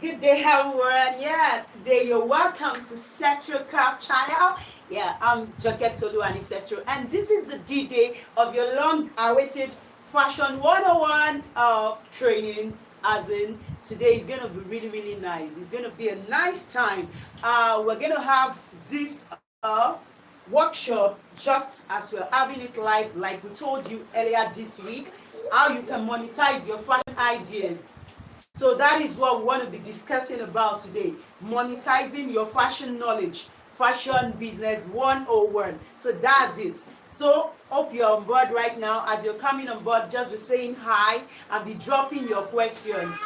Good day, everyone. Yeah, today you're welcome to Setro Craft Channel. Yeah, I'm Jacket Soluani Setro, and this is the D-Day of your long-awaited Fashion 101 training. As in, today is gonna be really, really nice. It's gonna be a nice time. We're gonna have this workshop just as we're having it live, like we told you earlier this week, how you can monetize your fashion ideas. So that is what we want to be discussing about today. Monetizing your fashion knowledge. Fashion business 101. So that's it. So hope you're on board right now. As you're coming on board, just be saying hi and be dropping your questions.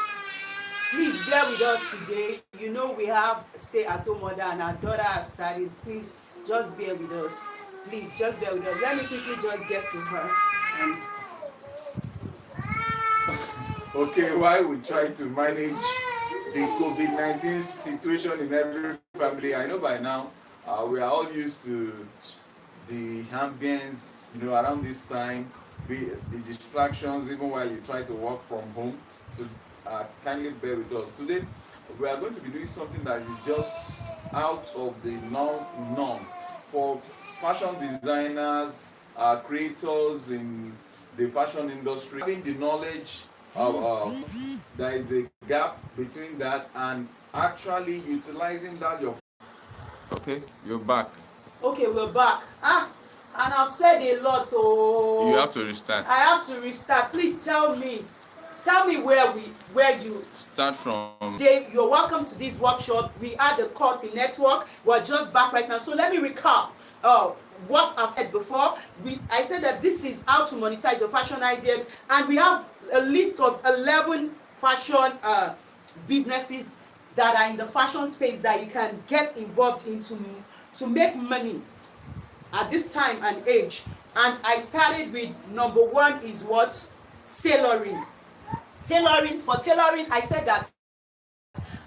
Please bear with us today. You know we have stay at home mother and our daughter has started. Please just bear with us. Please just bear with us. Let me quickly just get to her. And Okay, while we try to manage the COVID-19 situation in every family, I know by now we are all used to the ambience, around this time, the distractions, even while you try to work from home. So kindly bear with us. Today, we are going to be doing something that is just out of the norm for fashion designers, creators in the fashion industry. Having the knowledge of there is a gap between that and actually utilizing that your. Okay, you're back. okay, we're back. And I've said a lot. You Oh, have to restart. I have to restart. Please tell me where you. Start from. Dave, you're welcome to this workshop. We are the Culti Network. We're just back right now. So let me recap. Uh, what I've said before. I said that this is how to monetize your fashion ideas, and we have a list of 11 fashion businesses that are in the fashion space that you can get involved into to make money at this time and age. And I started with number one is what? Tailoring. For tailoring, I said that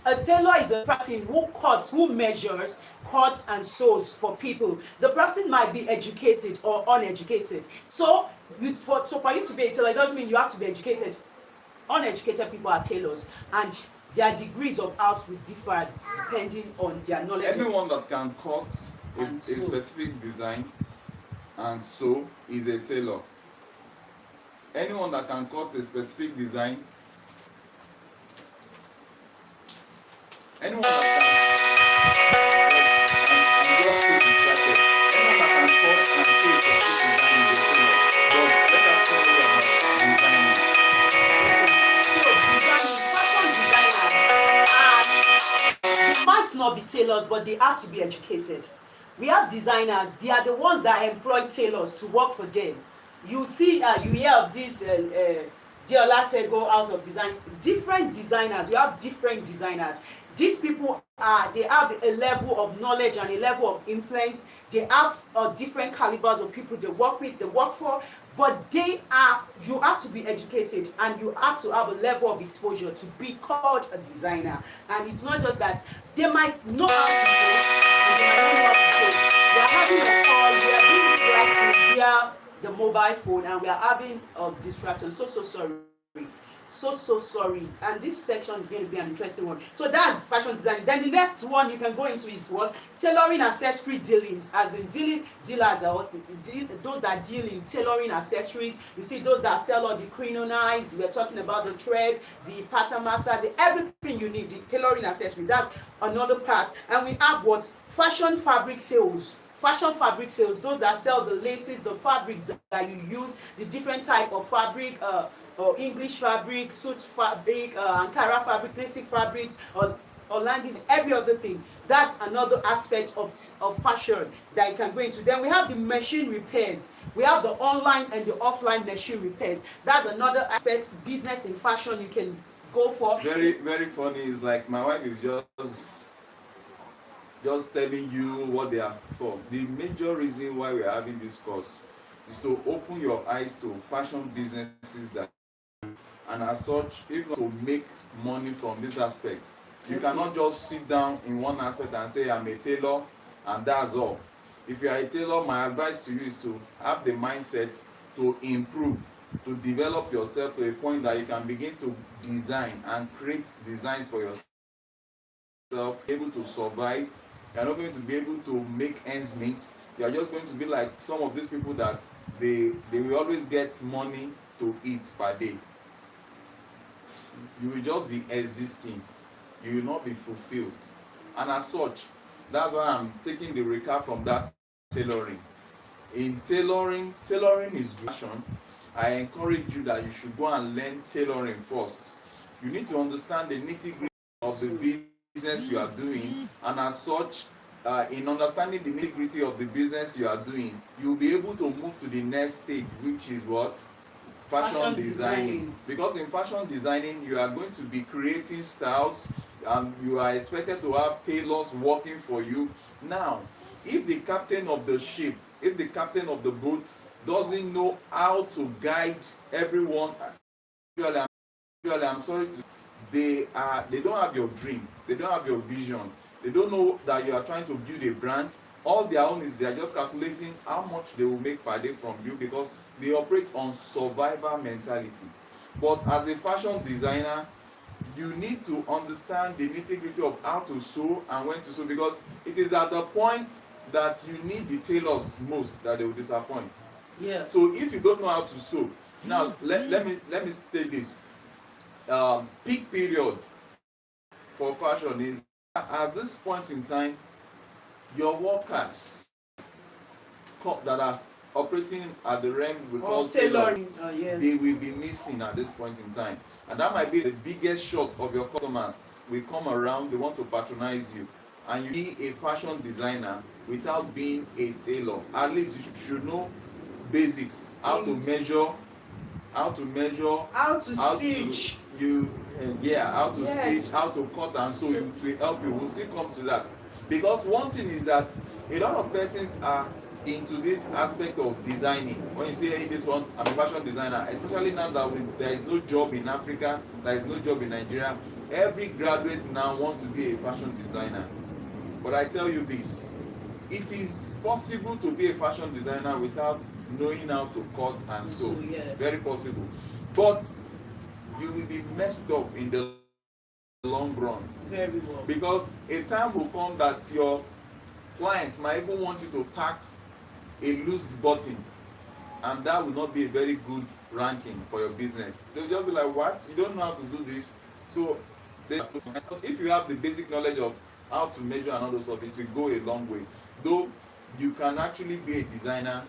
a tailor is a person who cuts, who measures, cuts and sews for people. The person might be educated or uneducated. So for you to be a tailor, it doesn't mean you have to be educated. Uneducated people are tailors, and their degrees of art will differ depending on their knowledge. Anyone that can cut a And so specific design and sew is a tailor. Anyone that can cut a specific design, anyone that can, I'm just so distracted. Anyone that can cut and sew a specific design is a tailor. But let us tell you about designing. they might not be tailors, but they have to be educated. We have designers, they are the ones that employ tailors to work for them. You see, you hear of this Diola Sego House of Design. Different designers, we have different designers. These people they have a level of knowledge and a level of influence. They have different calibers of people they work with, they work for, but you have to be educated and you have to have a level of exposure to be called a designer. And it's not just that they might know how to sew and they might not know how to sew. We are having a call, we are doing this live via the mobile phone, and we are having a distraction. So sorry. So sorry. And this section is going to be an interesting one. So that's fashion design. Then the next one you can go into is what? Tailoring accessory dealings, as in dealers are those that deal in tailoring accessories. You see those that sell all the crinonize. We're talking about the thread, the pattern master, everything you need, the tailoring accessory. That's another part. And we have what? Fashion fabric sales, those that sell the laces, the fabrics that you use, the different type of fabric, or English fabric, suit fabric, Ankara fabric, native fabrics, or Hollandis, every other thing. That's another aspect of fashion that you can go into. Then we have the machine repairs. We have the online and the offline machine repairs. That's another aspect, business in fashion you can go for. Very, very funny. It's like my wife is just telling you what they are for. The major reason why we are having this course is to open your eyes to fashion businesses that, and as such, if not to make money from this aspect. You cannot just sit down in one aspect and say I'm a tailor and that's all. If you are a tailor, my advice to you is to have the mindset to improve, to develop yourself to a point that you can begin to design and create designs for yourself. able to survive. You are not going to be able to make ends meet. You are just going to be like some of these people that they will always get money to eat per day. You will just be existing. You will not be fulfilled. And as such, that's why I'm taking the recap from that tailoring. In tailoring is passion. I encourage you that you should go and learn tailoring first. You need to understand the nitty-gritty of the business you are doing, and as such, in understanding the nitty-gritty of the business you are doing, you'll be able to move to the next stage, which is what? Fashion designing. Because in fashion designing, you are going to be creating styles, and you are expected to have tailors working for you. Now, if the captain of the ship, if the captain of the boat doesn't know how to guide everyone, I'm sorry to, they don't have your dream, they don't have your vision, they don't know that you are trying to build a brand. All their own is they are just calculating how much they will make per day from you, because they operate on survivor mentality. But as a fashion designer, you need to understand the nitty-gritty of how to sew and when to sew, because it is at the point that you need the tailors most that they will disappoint. Yeah. So if you don't know how to sew, now let me state this. Peak period for fashion is at this point in time. Your workers that are operating at the realm we call tailoring, yes, they will be missing at this point in time, and that might be the biggest shot of your customers. Will come around, they want to patronize you, and you be a fashion designer without being a tailor. At least you should know basics, how to measure, how to stitch, how to stitch, how to cut and sew. It will help you. We'll still come to that, because one thing is that a lot of persons are into this aspect of designing. When you say, hey, this one, I'm a fashion designer, especially now that there is no job in Africa, there is no job in Nigeria, every graduate now wants to be a fashion designer. But I tell you this, it is possible to be a fashion designer without knowing how to cut and sew. Very possible. But you will be messed up in the long run. Very well. Because a time will come that your client might even want you to tack a loose button, and that will not be a very good ranking for your business. They'll just be like, what? You don't know how to do this? So if you have the basic knowledge of how to measure and all those stuff, it will go a long way. Though you can actually be a designer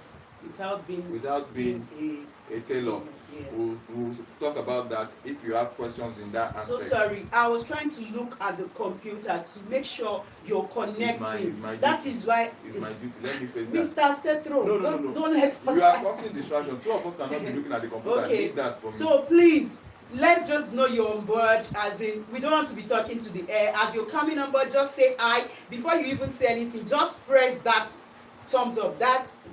without being a tailor. Yeah. We'll talk about that if you have questions in that aspect. So sorry, I was trying to look at the computer to make sure you're connecting. It's my that duty. Is why it's my duty. Let me face Mr. that. Setro, No. Don't let us. You are causing distraction. Two of us cannot be looking at the computer. Okay. I need that for me. So please, let's just know you're on board. As in, we don't want to be talking to the air. As you're coming on board, just say "I" before you even say anything. Just press that thumbs up.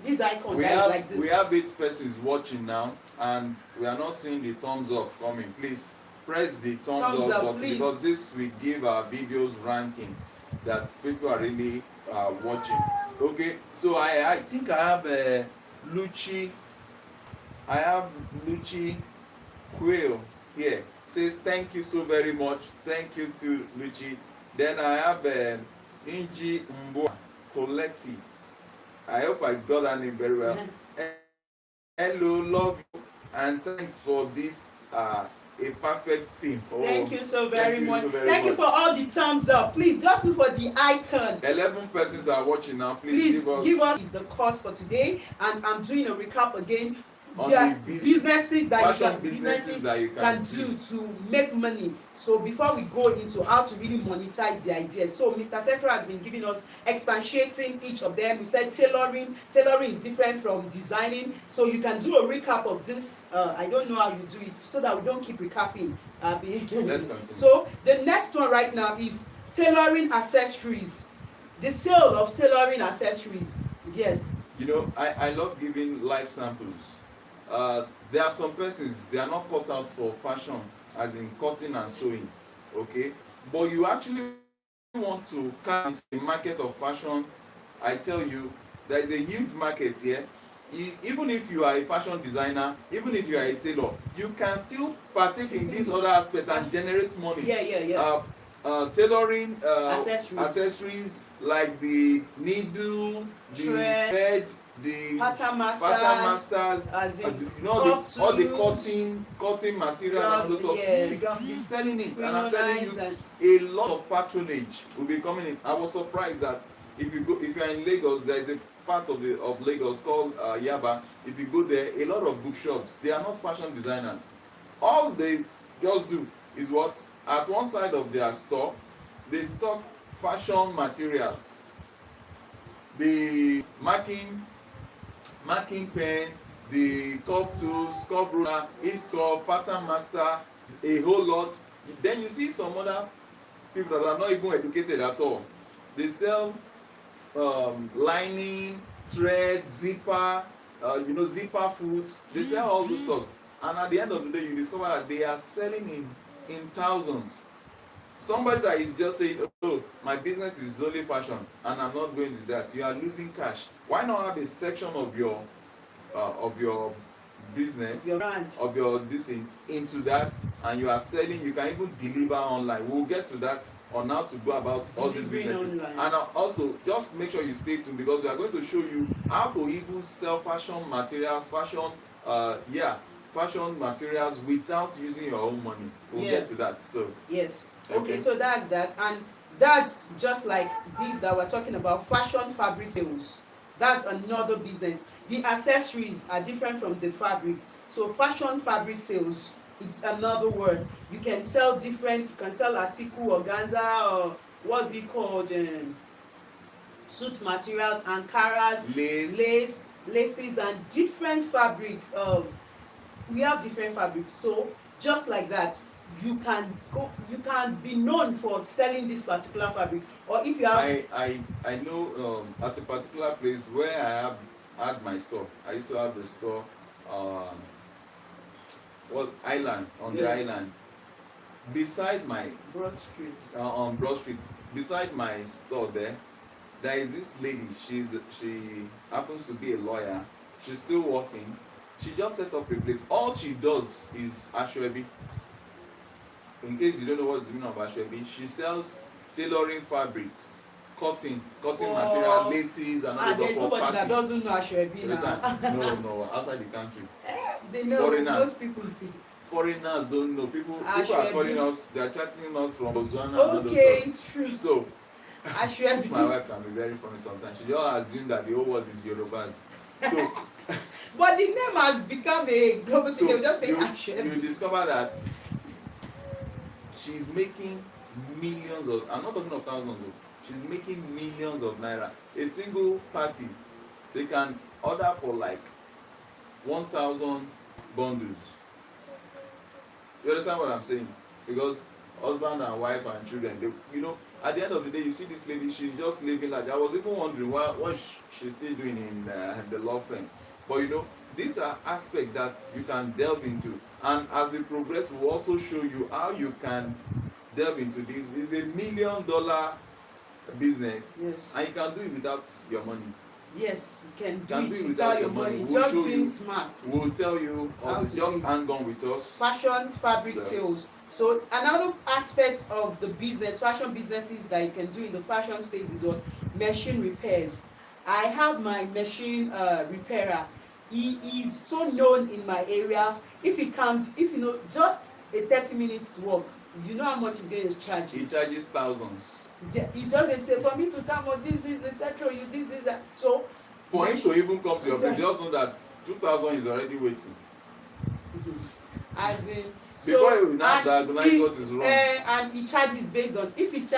This icon that is like this. We have 8 persons watching now, and we are not seeing the thumbs up coming. Please press the thumbs up button, because this will give our videos ranking that people are really watching. Okay, so I think I have Luchi. I have Luchi Quail here. Says thank you so very much. Thank you to Luchi. Then I have Inji Mboa Coletti. I hope I got that name very well. Hello, love you, and thanks for this a perfect team. Thank you so very much. Thank you for all the thumbs up. Please just look for the icon. 11 persons are watching now. Please give us the course for today, and I'm doing a recap again. On There are the businesses that you can do to make money. So before we go into how to really monetize the ideas, so Mr. Setro has been giving us expatiating each of them. We said tailoring is different from designing. So you can do a recap of this. I don't know how you do it, so that we don't keep recapping. Let's continue. So the next one right now is tailoring accessories. The sale of tailoring accessories. Yes. You know, I love giving live samples. There are some persons, they are not cut out for fashion, as in cutting and sewing, okay? But you actually want to come into the market of fashion. I tell you, there is a huge market here. Even if you are a fashion designer, even if you are a tailor, you can still partake in this other aspect and generate money. tailoring accessories like the needle, the thread, the pattern masters, as in you know, all the cutting materials and all those stuff. yes. You can be selling it, and I'm Criminal telling lines you, a lot of patronage will be coming in. I was surprised that if you are in Lagos, there is a part of Lagos called Yaba. If you go there, a lot of bookshops, they are not fashion designers. All they just do is what, at one side of their store, they stock fashion materials, the marking pen, the curve tools, curve ruler, inscore, pattern master, a whole lot. Then you see some other people that are not even educated at all. They sell lining, thread, zipper, zipper foot. They sell all those stuff, and at the end of the day, you discover that they are selling in thousands. Somebody that is just saying, oh, my business is only fashion and I'm not going to that, you are losing cash. Why not have a section of your business, your brand, of your this thing into that, and you are selling? You can even deliver online. We'll get to that on how to go about all these businesses online. And also just make sure you stay tuned, because we are going to show you how to even sell fashion materials, fashion materials without using your own money. We'll get to that. So yes, okay, so that's that. And that's just like this that we're talking about, fashion fabric sales. That's another business. The accessories are different from the fabric. So fashion fabric sales, it's another word. You can sell different, you can sell article, organza, or what's it called, suit materials, ankaras, laces, and different fabric. We have different fabrics. So just like that, you can be known for selling this particular fabric. Or if you have, I know at a particular place where I have had my store, I used to have a store island, on the island, beside my Broad Street, on Broad Street, beside my store there is this lady. She happens to be a lawyer. She's still working. She just set up a place. All she does is ashwebi. In case you don't know what's the meaning of ashwebi, she sells tailoring fabrics, cutting material, laces, and all those. There's nobody that doesn't know ashwebi now. No, outside the country. They know. Foreigners. Most people. Foreigners don't know. People are calling us. They are chatting us from Botswana. Okay, it's true. So, ashwebi. My wife can be very funny sometimes. She just assumes that the whole world is Yorubas. So. But the name has become a global thing. They will just say ashwebi. You discover that she's making millions of, I'm not talking of thousands of, she's making millions of naira. A single party, they can order for like 1,000 bundles. You understand what I'm saying? Because husband and wife and children, they, at the end of the day, you see this lady, she's just living like that. I was even wondering what she's still doing in the law firm. But these are aspects that you can delve into, and as we progress, we'll also show you how you can delve into this. It's $1 million business. Yes. And you can do it without your money. Yes, you can do it without your money. It's just being smart. We'll tell you how to just hang on with us. Fashion fabric sales. So another aspect of the business, fashion businesses that you can do in the fashion space is what? Machine repairs. I have my machine repairer. He is so known in my area. If he comes, just a 30 minutes walk, do you know how much he's going to charge? He charges thousands. He's just going to say, for me to come on this, setro, you did this, that. So for him to even come to your place, just know that 2,000 is already waiting. As in, before you now diagnose what is wrong. And he charges based on if he's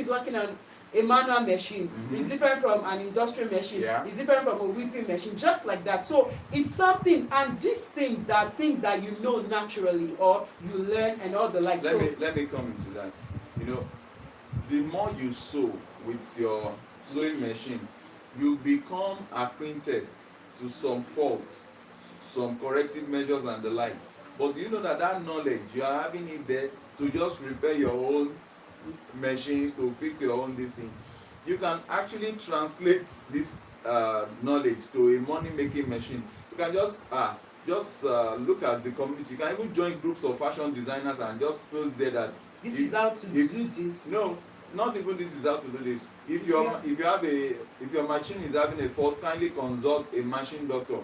working on a manual machine, is different from an industrial machine, is different from a whipping machine, just like that. So it's something, and these things are things that you know naturally or you learn and all the like. Let me come into that. The more you sew with your sewing machine, you become acquainted to some faults, some corrective measures and the likes. But do you know that knowledge, you are having it there to just repair your own machines, to fix your own this thing. You can actually translate this knowledge to a money making machine. You can just just look at the community. You can even join groups of fashion designers and just post there that this is how to do this. No, not even this is how to do this. If your machine is having a fault, kindly consult a machine doctor.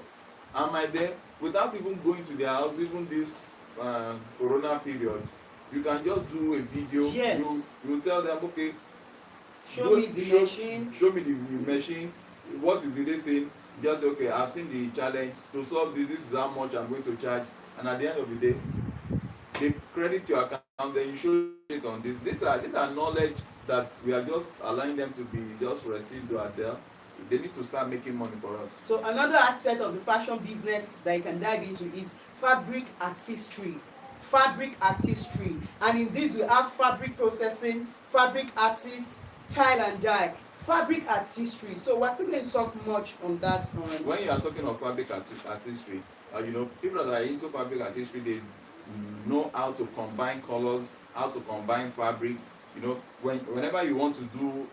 Am I there? Without even going to their house, even this corona period, you can just do a video. Yes. You tell them, okay, show me the machine. Show me the machine. What is it saying? Just say, okay, I've seen the challenge. To solve this, this is how much I'm going to charge. And at the end of the day, they credit your account, then you show it on this. These are knowledge that we are just allowing them to be just received or there. They need to start making money for us. So another aspect of the fashion business that you can dive into is fabric artistry. Fabric artistry, and in this we have fabric processing, fabric artist, tile and dye, fabric artistry. So we're still going to talk much on that. When you are talking of fabric artistry, people that are into fabric artistry, they know how to combine colors, how to combine fabrics. Whenever you want to do,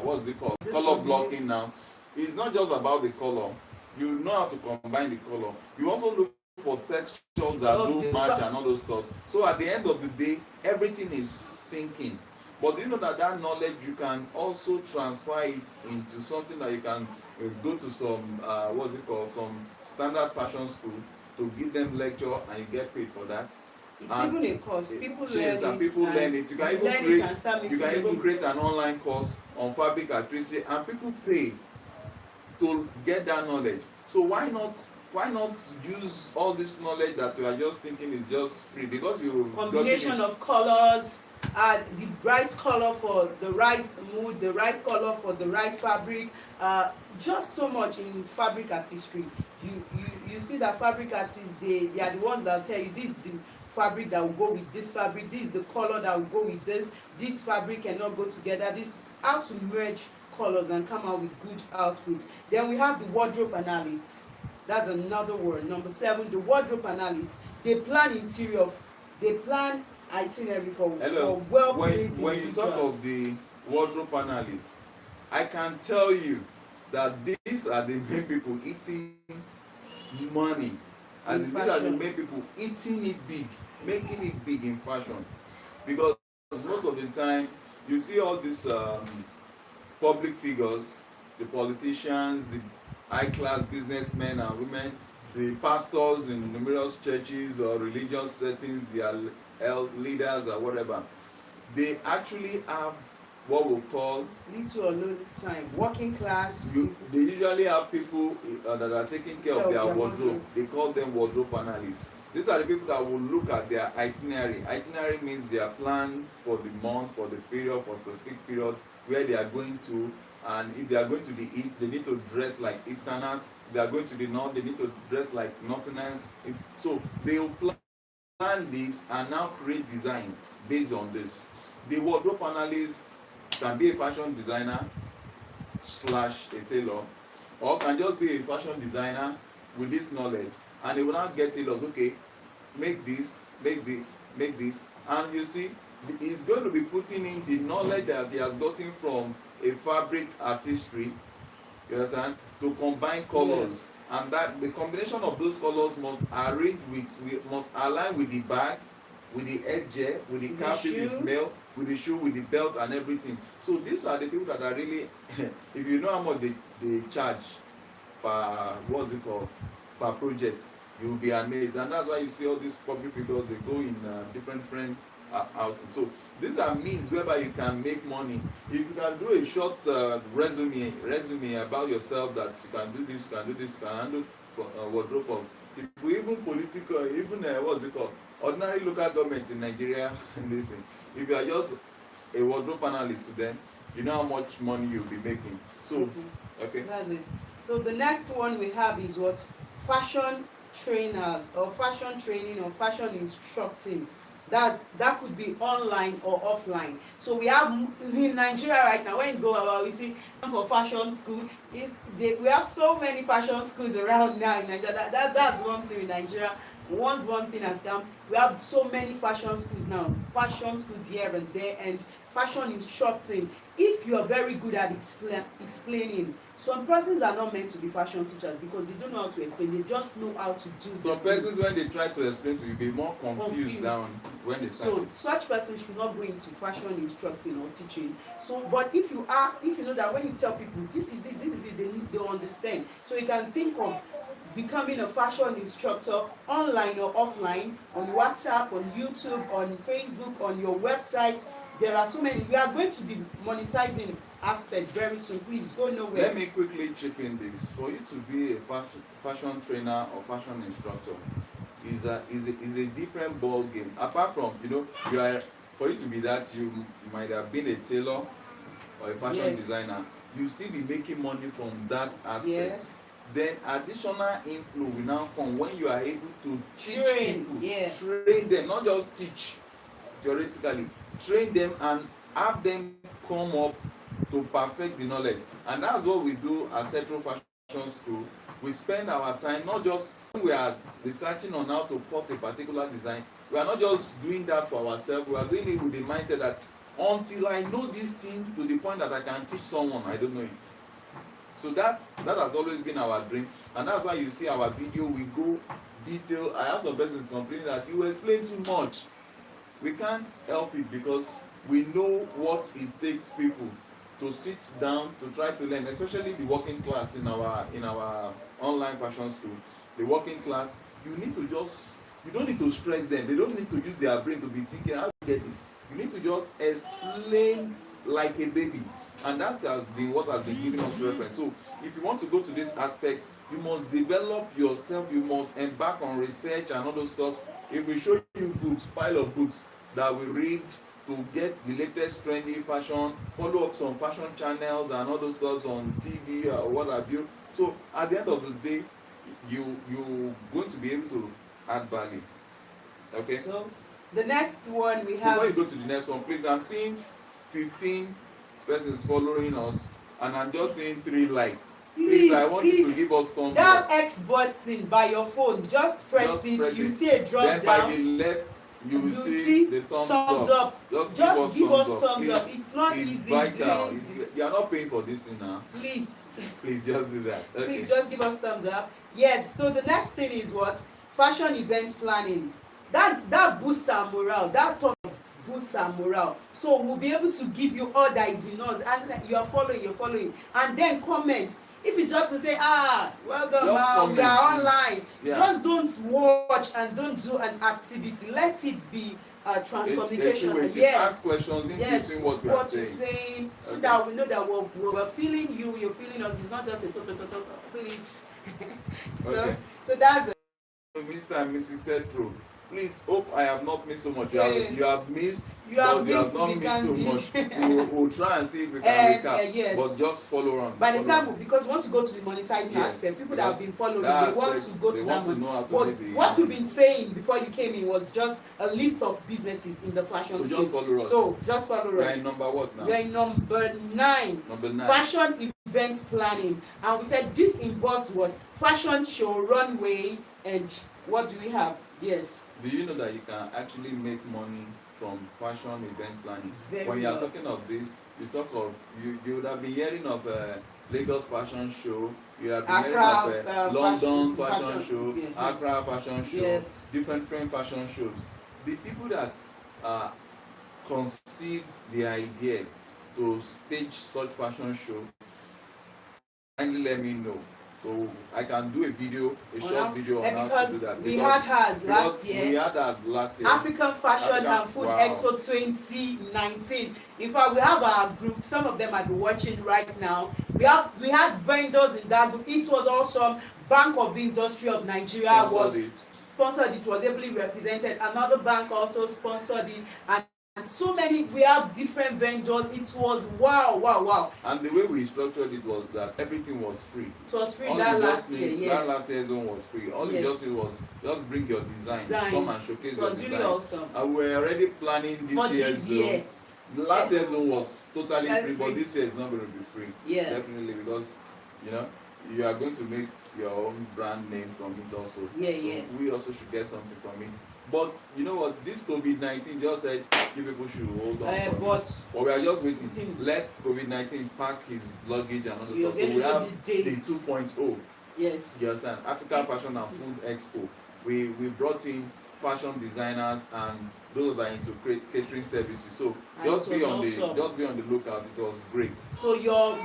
what's it called? Color blocking now. It's not just about the color. You know how to combine the color. You also look for textures that do match and all those stuff. So at the end of the day, everything is syncing. But you know that knowledge, you can also transfer it into something that you can go to some some standard fashion school to give them lecture, and you get paid for that. It's even a course. People learn it. People learn it. You can even create an online course on fabric artistry, and people pay to get that knowledge. So why not use all this knowledge that you are just thinking is just free, because you combination of colors, the right color for the right mood, the right color for the right fabric, just so much in fabric artistry. You see that fabric artists, they are the ones that tell you this is the fabric that will go with this fabric, this is the color that will go with this fabric cannot go together, this how to merge colors and come out with good output. Then we have the wardrobe analyst. That's another word. Number 7, the wardrobe analyst. They plan interior, they plan itinerary for well-placed individuals. When you talk of the wardrobe analyst, I can tell you that these are the main people eating money. And these are the main people eating it big, making it big in fashion. Because most of the time, you see all these public figures, the politicians, the high-class businessmen and women, the pastors in numerous churches or religious settings, their leaders or whatever, they actually have what we call little or no time working class. They usually have people that are taking care of their wardrobe. They call them wardrobe analysts. These are the people that will look at their itinerary. Itinerary means their plan for the month, for the period, for a specific period, where they are going to. And if they are going to the east, they need to dress like Easterners. If they are going to the north, they need to dress like Northerners. So they will plan this and now create designs based on this. The wardrobe analyst can be a fashion designer / a tailor, or can just be a fashion designer with this knowledge, and they will now get tailors. Okay, make this, make this, make this, and you see, he's going to be putting in the knowledge that he has gotten from a fabric artistry, you understand, to combine colors, and that the combination of those colors must align with the bag, with the edge, with the cap if it's male, with the shoe, with the belt and everything. So these are the people that are really if you know how much they charge per per project, you will be amazed. And that's why you see all these public figures, they go in different outings. So these are means whereby you can make money. If you can do a short resume about yourself, that you can do this, you can handle wardrobe of people, even political, even ordinary local government in Nigeria. Listen, if you are just a wardrobe analyst to them, you know how much money you'll be making. So okay, that's it. So the next one we have is what? Fashion trainers, or fashion training, or fashion instructing. That could be online or offline. So we have in Nigeria right now, when you go about, we see for fashion school, we have so many fashion schools around now in Nigeria. That's one thing in Nigeria. once one thing has come, we have so many fashion schools now, fashion schools here and there, and fashion instructing. If you are very good at explaining, some persons are not meant to be fashion teachers because they don't know how to explain, they just know how to do some persons when they try to explain to you be more confused down when they start. So such persons should not go into fashion instructing or teaching. So but if you know that when you tell people this is it, they understand. So you can think of becoming a fashion instructor online or offline, on WhatsApp, on YouTube, on Facebook, on your website. There are so many. We are going to be monetizing aspect very soon. Please go nowhere. Let me quickly chip in this. For you to be a fashion trainer or fashion instructor is a different ball game. Apart from, you are, for you to be that, you might have been a tailor or a fashion designer. You still be making money from that aspect. Yes. Then additional inflow will now come when you are able to teach people, train them, not just teach theoretically, train them and have them come up to perfect the knowledge. And that's what we do at Setro Fashion School. We spend our time not just when we are researching on how to cut a particular design, we are not just doing that for ourselves, we are doing it with the mindset that until I know this thing to the point that I can teach someone, I don't know it. So that has always been our dream, and that's why you see our video, we go detail. I have some persons complaining that you explain too much. We can't help it because we know what it takes people to sit down to try to learn, especially the working class in our online fashion school. The working class, you don't need to stress them. They don't need to use their brain to be thinking how to get this. You need to just explain like a baby. And that has been what has been giving us reference. So if you want to go to this aspect, you must develop yourself, you must embark on research and all those stuff. If we show you books, pile of books that we read to get the latest trendy fashion, follow up some fashion channels and all those stuff on TV or what have you. So at the end of the day, you're going to be able to add value. Okay? So the next one we have. Before you go to the next one, please, I'm seeing 15 persons following us and I'm just seeing 3 likes. Please, I want you to give us thumbs that up. X button by your phone, just press it. You see a drop then down. By the left you will see the thumbs up. Just give us thumbs up. Please, it's not easy. You are not paying for this thing now. Please just do that. Okay. Please just give us thumbs up. Yes, so the next thing is what? Fashion events planning. That boosts our morale. That boosts our morale. So we'll be able to give you all that is in us. As you're following. And then comments. If it's just to say, well done, now we are online. Yeah. Just don't watch and don't do an activity. Let it be transcommunication. Ask questions in between what we are saying. So that we know that we're feeling you, you're feeling us. It's not just a please. So that's it. Mr. and Mrs. Setro. Please, hope I have not missed so much. You have missed. You have not missed so much. We'll try and see if we can recap. Yes. But just follow on. By the time, because we want to go to the monetizing aspect, people that have been following, they want to go to that one. But what you've been saying before you came in was just a list of businesses in the fashion space. Just follow us. So just follow us. We are in number what now? We are in number 9. Fashion events planning. And we said this involves what? Fashion show, runway, and what do we have? Yes. Do you know that you can actually make money from fashion event planning? When you are talking of this, you would have been hearing of Lagos fashion show, you have been hearing of London fashion show, Accra fashion show, different fashion shows. The people that conceived the idea to stage such fashion show, kindly let me know. So I can do a short video on how to do that. We had hers last year. We had hers last year. African Fashion and Food Expo 2019. In fact, we have our group. Some of them might be watching right now. We had vendors in that group. It was awesome. Bank of Industry of Nigeria sponsored it, was ably represented. Another bank also sponsored it, and so many. We have different vendors. It was wow. And the way we structured it was that everything was free. It was free that last year. That last year's zone was free. All you just did was just bring your designs, come and showcase your design. It was really awesome. And we're already planning this year's zone. The last year's zone was totally free, but this year is not going to be free. Yeah. Definitely, because you are going to make your own brand name from it also. Yeah, so yeah. we also should get something from it. But you know what? This COVID-19 just said you people should hold on from But it. But we are just waiting. Let COVID-19 pack his luggage and all so the you're stuff. So going we to know have the the dates. 2.0. Yes. You understand? Africa Fashion and Food Expo. We brought in fashion designers and those that are into catering services. So And just it be was on the awesome. lookout. It was great. So your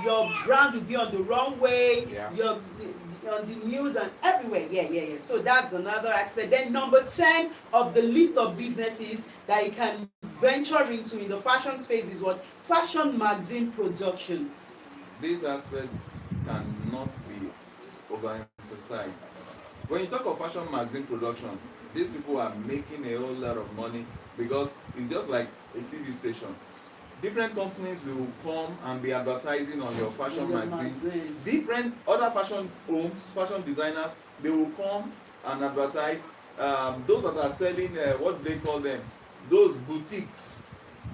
brand will be on the runway, Yeah. your on the news and everywhere. Yeah. So that's another aspect. Then number 10 of the list of businesses that you can venture into in the fashion space is what? Fashion magazine production. These aspects cannot be overemphasized. When you talk of fashion magazine production, these people are making a whole lot of money because it's just like a TV station. Different companies will come and be advertising on your fashion magazines. Different other fashion homes, fashion designers, they will come and advertise. Those that are selling, what do they call them? Those boutiques.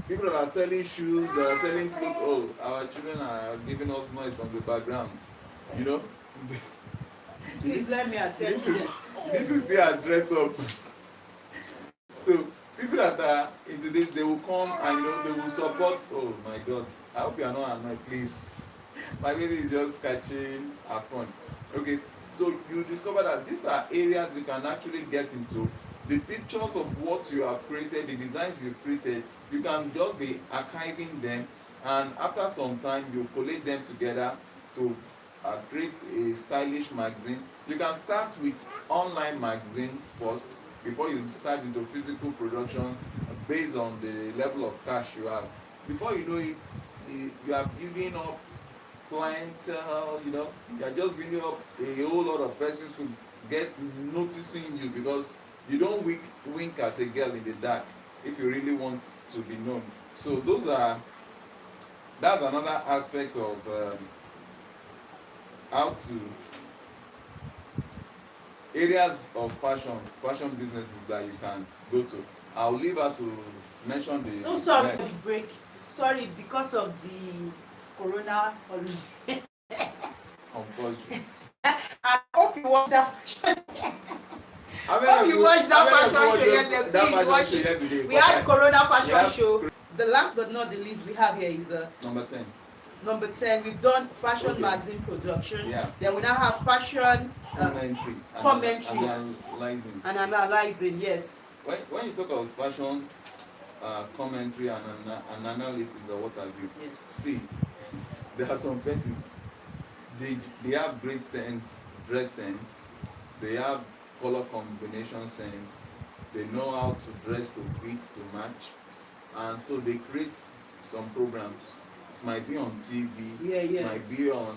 People that are selling shoes, that are selling clothes. Oh, our children are giving us noise from the background. You know? Please let me attend to them. You need to stay and dress up. So people that are into this, they will come and they will support. Oh my God! I hope you are not annoyed, please. My baby is just catching her phone. Okay, so you discover that these are areas you can actually get into. The pictures of what you have created, the designs you've created, you can just be archiving them, and after some time you collate them together to create a stylish magazine. You can start with online magazine first before you start into physical production based on the level of cash you have. Before you know it, you are building up clientele, you are just building up a whole lot of persons to get noticing you, because you don't wink at a girl in the dark if you really want to be known. So that's another aspect of how to areas of fashion businesses that you can go to. I'll leave her to mention the So sorry for the break. Sorry, because of the corona holiday. compulsory. I hope you watch that fashion. Hope Hope you watched that fashion show yesterday. Please watch it. We had corona fashion show. The last but not the least we have here is number 10. Number 10, we've done fashion magazine production. Yeah. Then we now have fashion commentary and analyzing. Yes. When you talk of fashion commentary and analysis or what have you, yes. See, there are some persons, they have great sense, dress sense, they have color combination sense, they know how to dress to fit, to match, and so they create some programs. It might be on TV, it might be on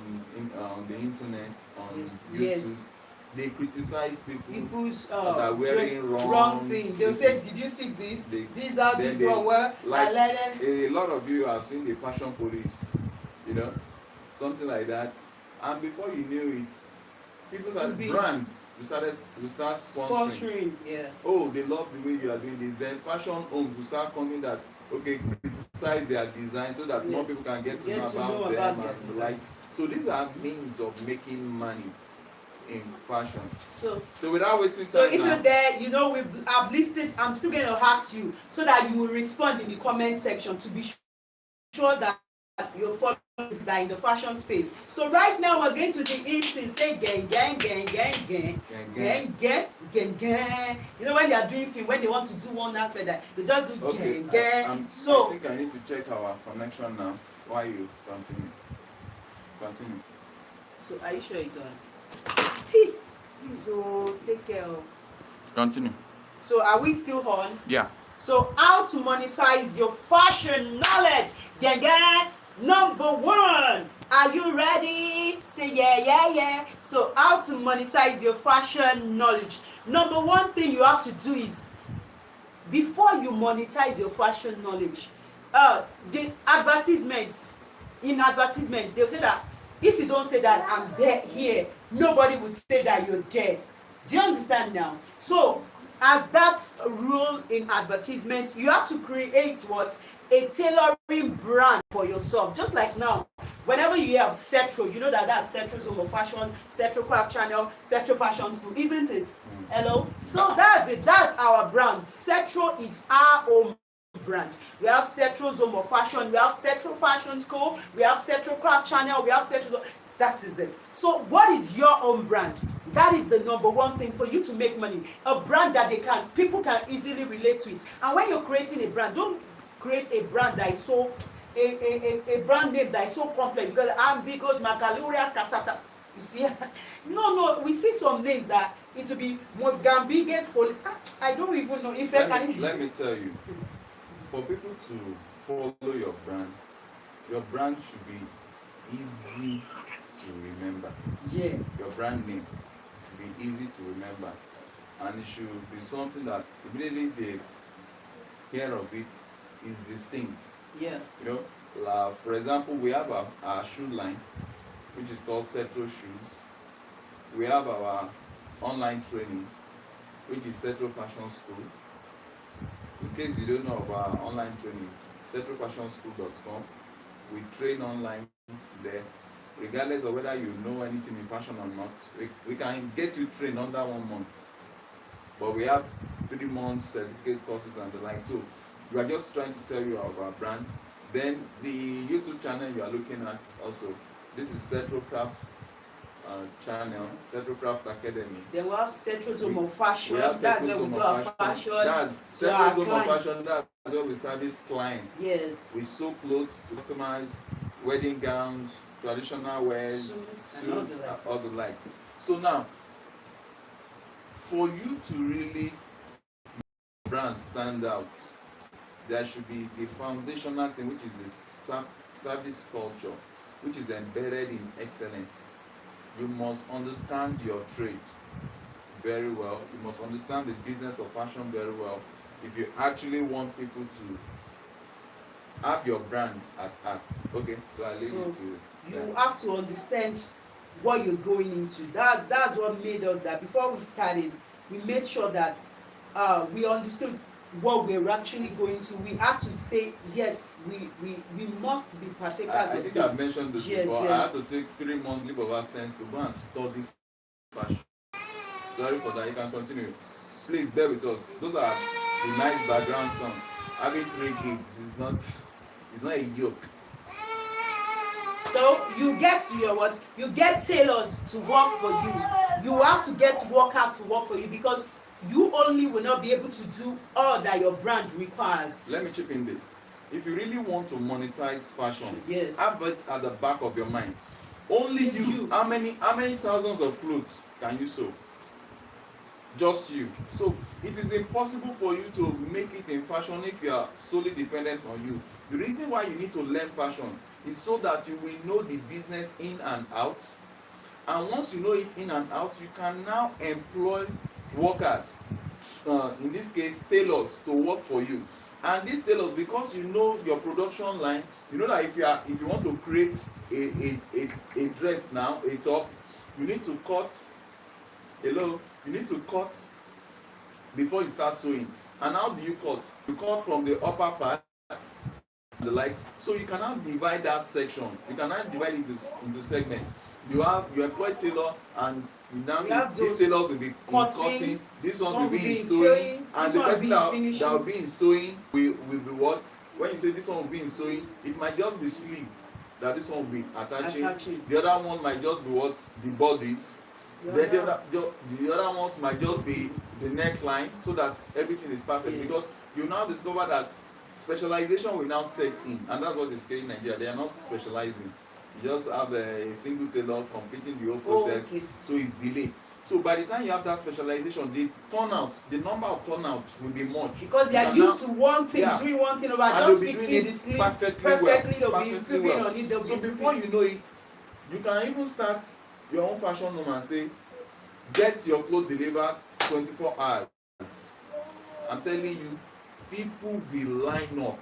the internet, on YouTube. Yes. They criticize people's that are wearing wrong thing. They'll say, did you see this? These are this one where a lot of you have seen the fashion police, something like that. And before you knew it, people started brands. We start sponsoring. Yeah. Oh, they love the way you are doing this. Then fashion homes will start coming that criticize their design so that more people can get to know about them and the likes. So these are means of making money in fashion. So without wasting time. So if you're there, I've listed. I'm still going to ask you so that you will respond in the comment section to be sure that you're following that in the fashion space. So right now we're going to the in-scene. Say gang. When they are doing film, when they want to do one aspect, that they just do gang. So I think I need to check our connection now. Why you continue? So are you sure it's on? Please, take care. Continue. So are we still on? Yeah. So how to monetize your fashion knowledge? Gang. Number 1, are you ready? Say yeah. So how to monetize your fashion knowledge? Number 1 thing you have to do is, before you monetize your fashion knowledge, the advertisements, in advertisement they'll say that if you don't say that I'm there here, nobody will say that you're there. Do you understand now? So as that rule in advertisements, you have to create what? A tailoring brand for yourself. Just like now, Whenever you hear of Setro, you know that that's Setro Zone of Fashion, Setro Craft Channel, Setro Fashion School, isn't it? Hello? So that's it. That's our brand. Setro is our own brand. We have Setro Zone of Fashion, we have Setro Fashion School, we have Setro Craft Channel, we have Setro. That is it. So what is your own brand? That is the number one thing for you to make money. A brand that people can easily relate to it. And when you're creating a brand, don't create a brand that is so a brand name that is so complex because ambiguous, Macaluria, Katata. You see, no, we see some names that it will be Mozambique's. I don't even know if let me tell you, for people to follow your brand should be easy to remember. Yeah. Your brand name should be easy to remember, and it should be something that immediately they hear of it is distinct. Yeah. You know, for example, we have our shoe line, which is called Setro Shoes. We have our online training, which is Setro Fashion School. In case you don't know about our online training, setrofashionschool.com. We train online there, regardless of whether you know anything in fashion or not. We can get you trained under 1 month, but we have 3 months certificate courses and the like. So we are just trying to tell you about our brand. Then the YouTube channel you are looking at also, this is Setro Craft channel, Setro Craft Academy. Then we have Setro Zone of Fashion. That's where we do our fashion. That's to our Setro Zone of clients. Fashion. That's where we service clients. Yes. We sew clothes to customers, wedding gowns, traditional wears, Suits, and all the likes. So now, for you to really make brand stand out, there should be the foundational thing, which is the service culture, which is embedded in excellence. You must understand your trade very well. You must understand the business of fashion very well if you actually want people to have your brand at heart. Okay, so I leave it to you have to understand what you're going into. That's what made us that before we started, we made sure that we understood what we're actually going to. We had to say yes, we must be partakers I of think this. I've mentioned this before. Yes. I had to take 3 months leave of absence to go and study fashion. Sorry for that. You can continue. Please bear with us. Those are the nice background songs. Having 3 kids is not a yoke. So you get you get tailors to work for you. You have to get workers to work for you because you only will not be able to do all that your brand requires. Let me chip in this. If you really want to monetize fashion, yes, have it at the back of your mind. Only you. How many thousands of clothes can you sew? Just you. So it is impossible for you to make it in fashion if you are solely dependent on you. The reason why you need to learn fashion is so that you will know the business in and out. And once you know it in and out, you can now employ workers, in this case tailors, to work for you. And these tailors, because you know your production line, you know that if you want to create a dress now, a top, you need to cut. You need to cut before you start sewing. And how do you cut? You cut from the upper part and the lights. So you can now divide that section. You can now divide it into segments. You employ tailor, and you now say these tailors will be cutting, this one will be in sewing, and the person that will be in sewing will be what? When you say this one will be in sewing, it might just be sleeve that this one will be attaching. The other one might just be what? The bodies. The other ones might just be the neckline, so that everything is perfect. Yes. Because you now discover that specialization will now set in, and that's what is killing Nigeria. They are not specializing. You just have a single tailor completing the whole process, so it's delayed. So by the time you have that specialization, the number of turnouts will be much. Because they are used to one thing, doing one thing about just fixing the sleeve perfectly. They'll be improving on it. So before you know it, you can even start your own fashion home and say, get your clothes delivered 24 hours. I'm telling you, people will line up.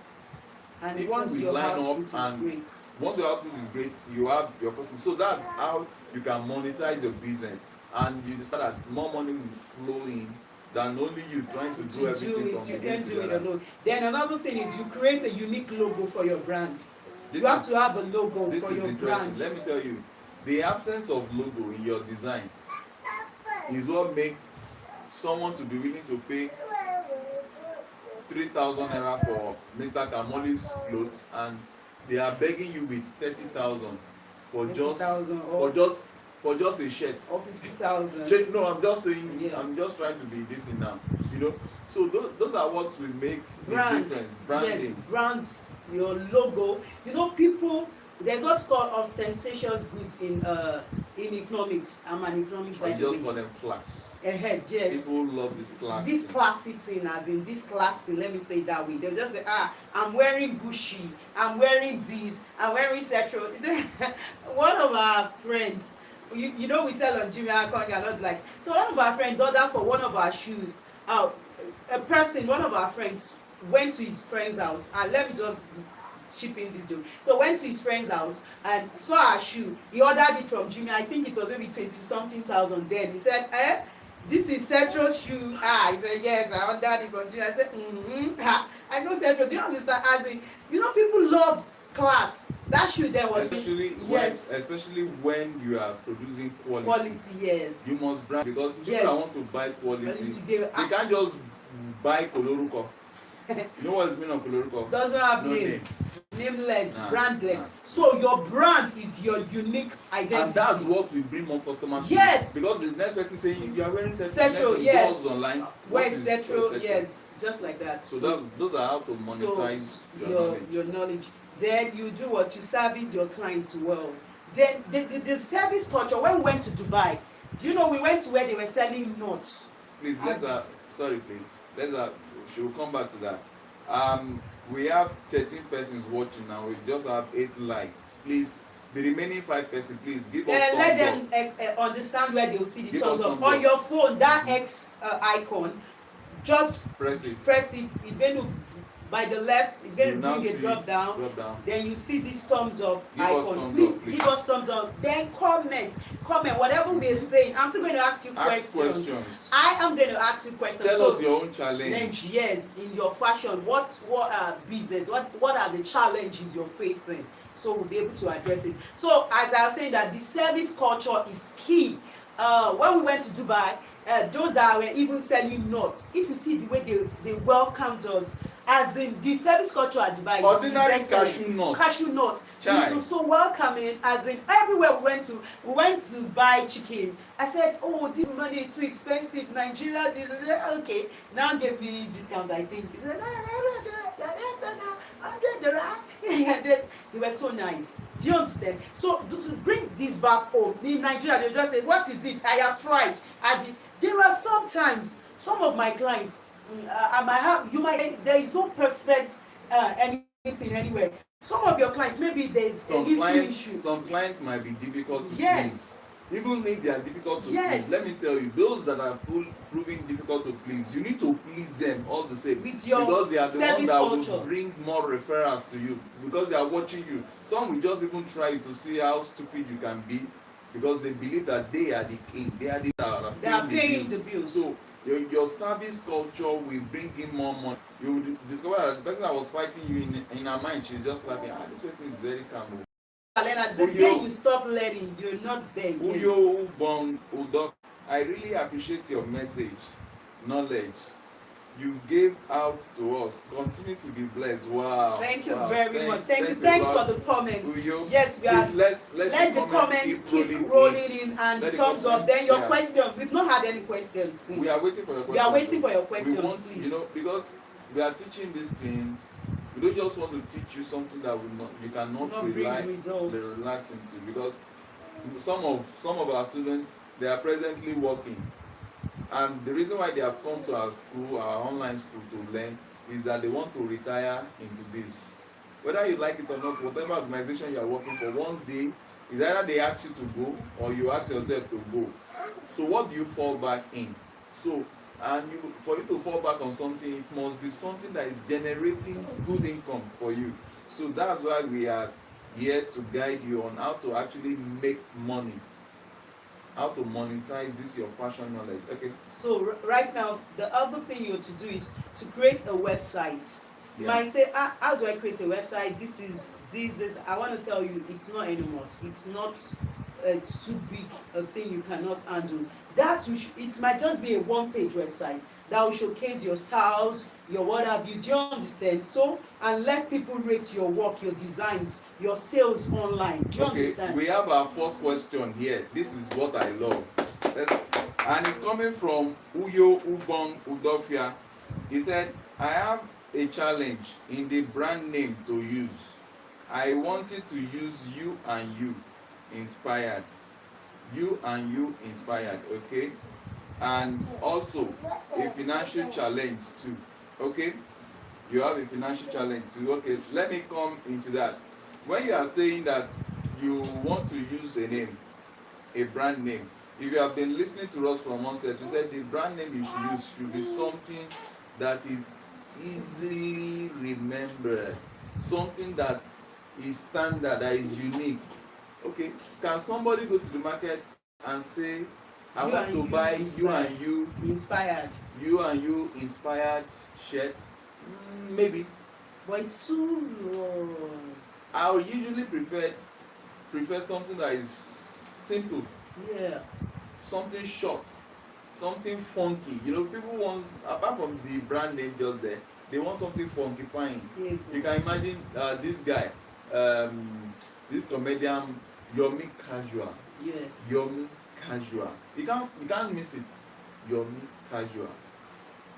And people once will line up, and great. Once your output is great, you have your customer. So that's how you can monetize your business, and you discover that more money will flow in than only you trying to do everything. You can't do it alone. Then another thing is you create a unique logo for your brand. You have to have a logo this for is your interesting. brand. Let me tell you, the absence of logo in your design is what makes someone to be willing to pay 3,000 naira for Mr. Kamoli's clothes, and they are begging you with 30,000 for 30,000 for just a shirt or 50,000. No, I'm just saying, Yeah. I'm just trying to be this in now, you know. So those are what will make Brand. the difference. Branding. Yes, brand, your logo. You know, people, there's what's called ostentatious goods in economics. I'm an economics by I the just way. call them class. Yes. People love this class. This classy thing, as in this class thing, let me say it that way. They'll just say, I'm wearing Gucci, I'm wearing this, I'm wearing setro. One of our friends, you know, we sell on Jumia, a lot like. So one of our friends ordered for one of our shoes. One of our friends went to his friend's house, and let me just chip in this joke. So went to his friend's house and saw a shoe. He ordered it from Jumia. I think it was maybe 20 something thousand. Then he said, this is Cetro's shoe. He said, yes, I ordered it from Jumia. I said, I know Cetro. Do you understand? As in, you know, people love class. That shoe there was especially when you are producing quality. Yes. You must brand, because people that want to buy quality, they can't just buy Koloruko. You know what is meaning of Koloruko? Doesn't have name. Nameless, brandless. So your brand is your unique identity. And that's what will bring more customers. Yes. Because the next person saying you are wearing Setro, yes. Online. Where is setro? Yes. Just like that. So those are how to monetize your knowledge. Then you do what? You service your clients well. Then the service culture, when we went to Dubai, do you know we went to where they were selling nuts? Please, she will come back to that. We have 13 persons watching now. We just have 8 likes. Please, the remaining 5 persons, please give us thumbs let them understand where they will see the thumbs up. On your phone, that X icon, just press it. It's going to, by the left, it's going to bring a drop down. Then you see this thumbs up icon. Please give us thumbs up. Then comment whatever we're saying. I'm still going to ask you questions. I am going to ask you questions. Tell us your own challenge. Yes, in your fashion, what business, what are the challenges you're facing? So we'll be able to address it. So as I was saying, that the service culture is key. When we went to Dubai, those that were even selling nuts, if you see the way they welcomed us, as in the service culture at Dubai, ordinary cashew nuts. It was so welcoming. As in everywhere we went to buy chicken. I said, oh, this money is too expensive. Nigeria, this is okay. Now give me discount. I think he said, they were so nice. Do you understand? So to bring this back home in Nigeria, they just say, what is it? I have tried. There are sometimes some of my clients, there is no perfect anything anywhere. Some of your clients, maybe there's a little issue. Some clients might be difficult to please. Even if they are difficult to please, let me tell you, those that are proving difficult to please, you need to please them all the same. With your because they are the ones that culture will bring more referrals to you, because they are watching you. Some will just even try to see how stupid you can be, because they believe that they are the king. They are paying the bills. So your service culture will bring in more money. You will discover that the person that was fighting you in her mind, she's just like, this person is very calm. The day you stop learning, you're not there again. I really appreciate your message, knowledge you gave out to us. Continue to be blessed. Wow. Thank you very much. Thanks for the comments. Yes, we are. Let the comments keep rolling in and thumbs up. Then your question. We've not had any questions since. We are waiting for your questions. We are waiting for your questions, please. Because we are teaching this thing. We don't just want to teach you something that you cannot relax into, because some of our students, they are presently working, and the reason why they have come to our school, our online school, to learn is that they want to retire into this. Whether you like it or not, whatever organization you are working for, one day is either they ask you to go or you ask yourself to go. So what do you fall back in? For you to fall back on something, it must be something that is generating good income for you. So that's why we are here to guide you on how to actually make money, how to monetize this your fashion knowledge. Okay. So right now, the other thing you have to do is to create a website. You Yeah. might say, how do I create a website? This. I want to tell you, it's not anymore. It's not too big a thing you cannot handle. It might just be a one-page website that will showcase your styles, your what have you. Do you understand? So, and let people rate your work, your designs, your sales online. Do you Okay, understand? we have our first question here. This is what I love. Let's, and it's coming from Uyo Ubong Udofia. He said, I have a challenge in the brand name to use. I wanted to use you and you inspired. You and you inspired, okay? And also a financial challenge too, okay? You have a financial challenge too. Okay, let me come into that. When you are saying that you want to use a name, a brand name, if you have been listening to us from onset, we said the brand name you should use should be something that is easily remembered, something that is standard, that is unique. Okay, can somebody go to the market and say, I You want to and buy you you and inspired. Inspired. you inspired shirt? Maybe. But it's too long. I would usually prefer something that is simple, Yeah. something short, something funky. You know, people want, apart from the brand name just there, they want something funky fine. Simple. You can imagine this guy, this comedian, Yomi Casual. Yes. Yomi Casual. You can't miss it. Yomi Casual.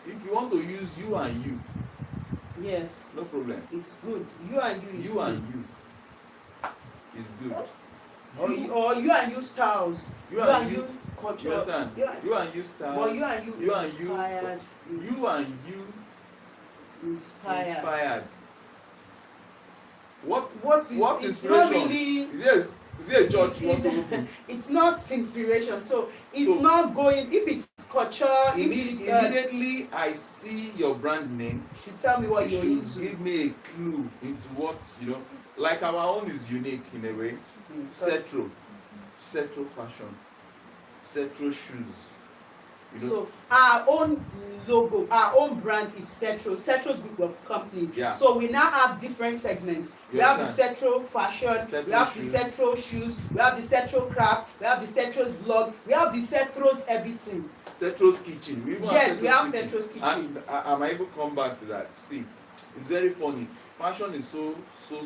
If you want to use you and you, Yes. no problem. It's good. You and you is You good. and you is good. Or you and you styles. You and you, culture. you understand? You and you styles. But you and you and inspired. you and you inspired. What It's inspiration? not really. Is it a church you want to open? It's not inspiration. So it's not going. If it's culture, if it's immediately I see your brand name, you should tell me what you you're should into. give me a clue into what, you know. Like our own is unique in a way. Setro fashion, setro shoes. You know? So our own logo, our own brand is Setro. Setro's group of company. Yeah. So we now have different segments. We have the Setro fashion, Setro we have shoes. the Setro shoes, we have the Setro craft, we have the Setro's vlog, we have the Setro's everything. Setro's kitchen. We have Setro's kitchen. And I might even come back to that. See, it's very funny. Fashion is so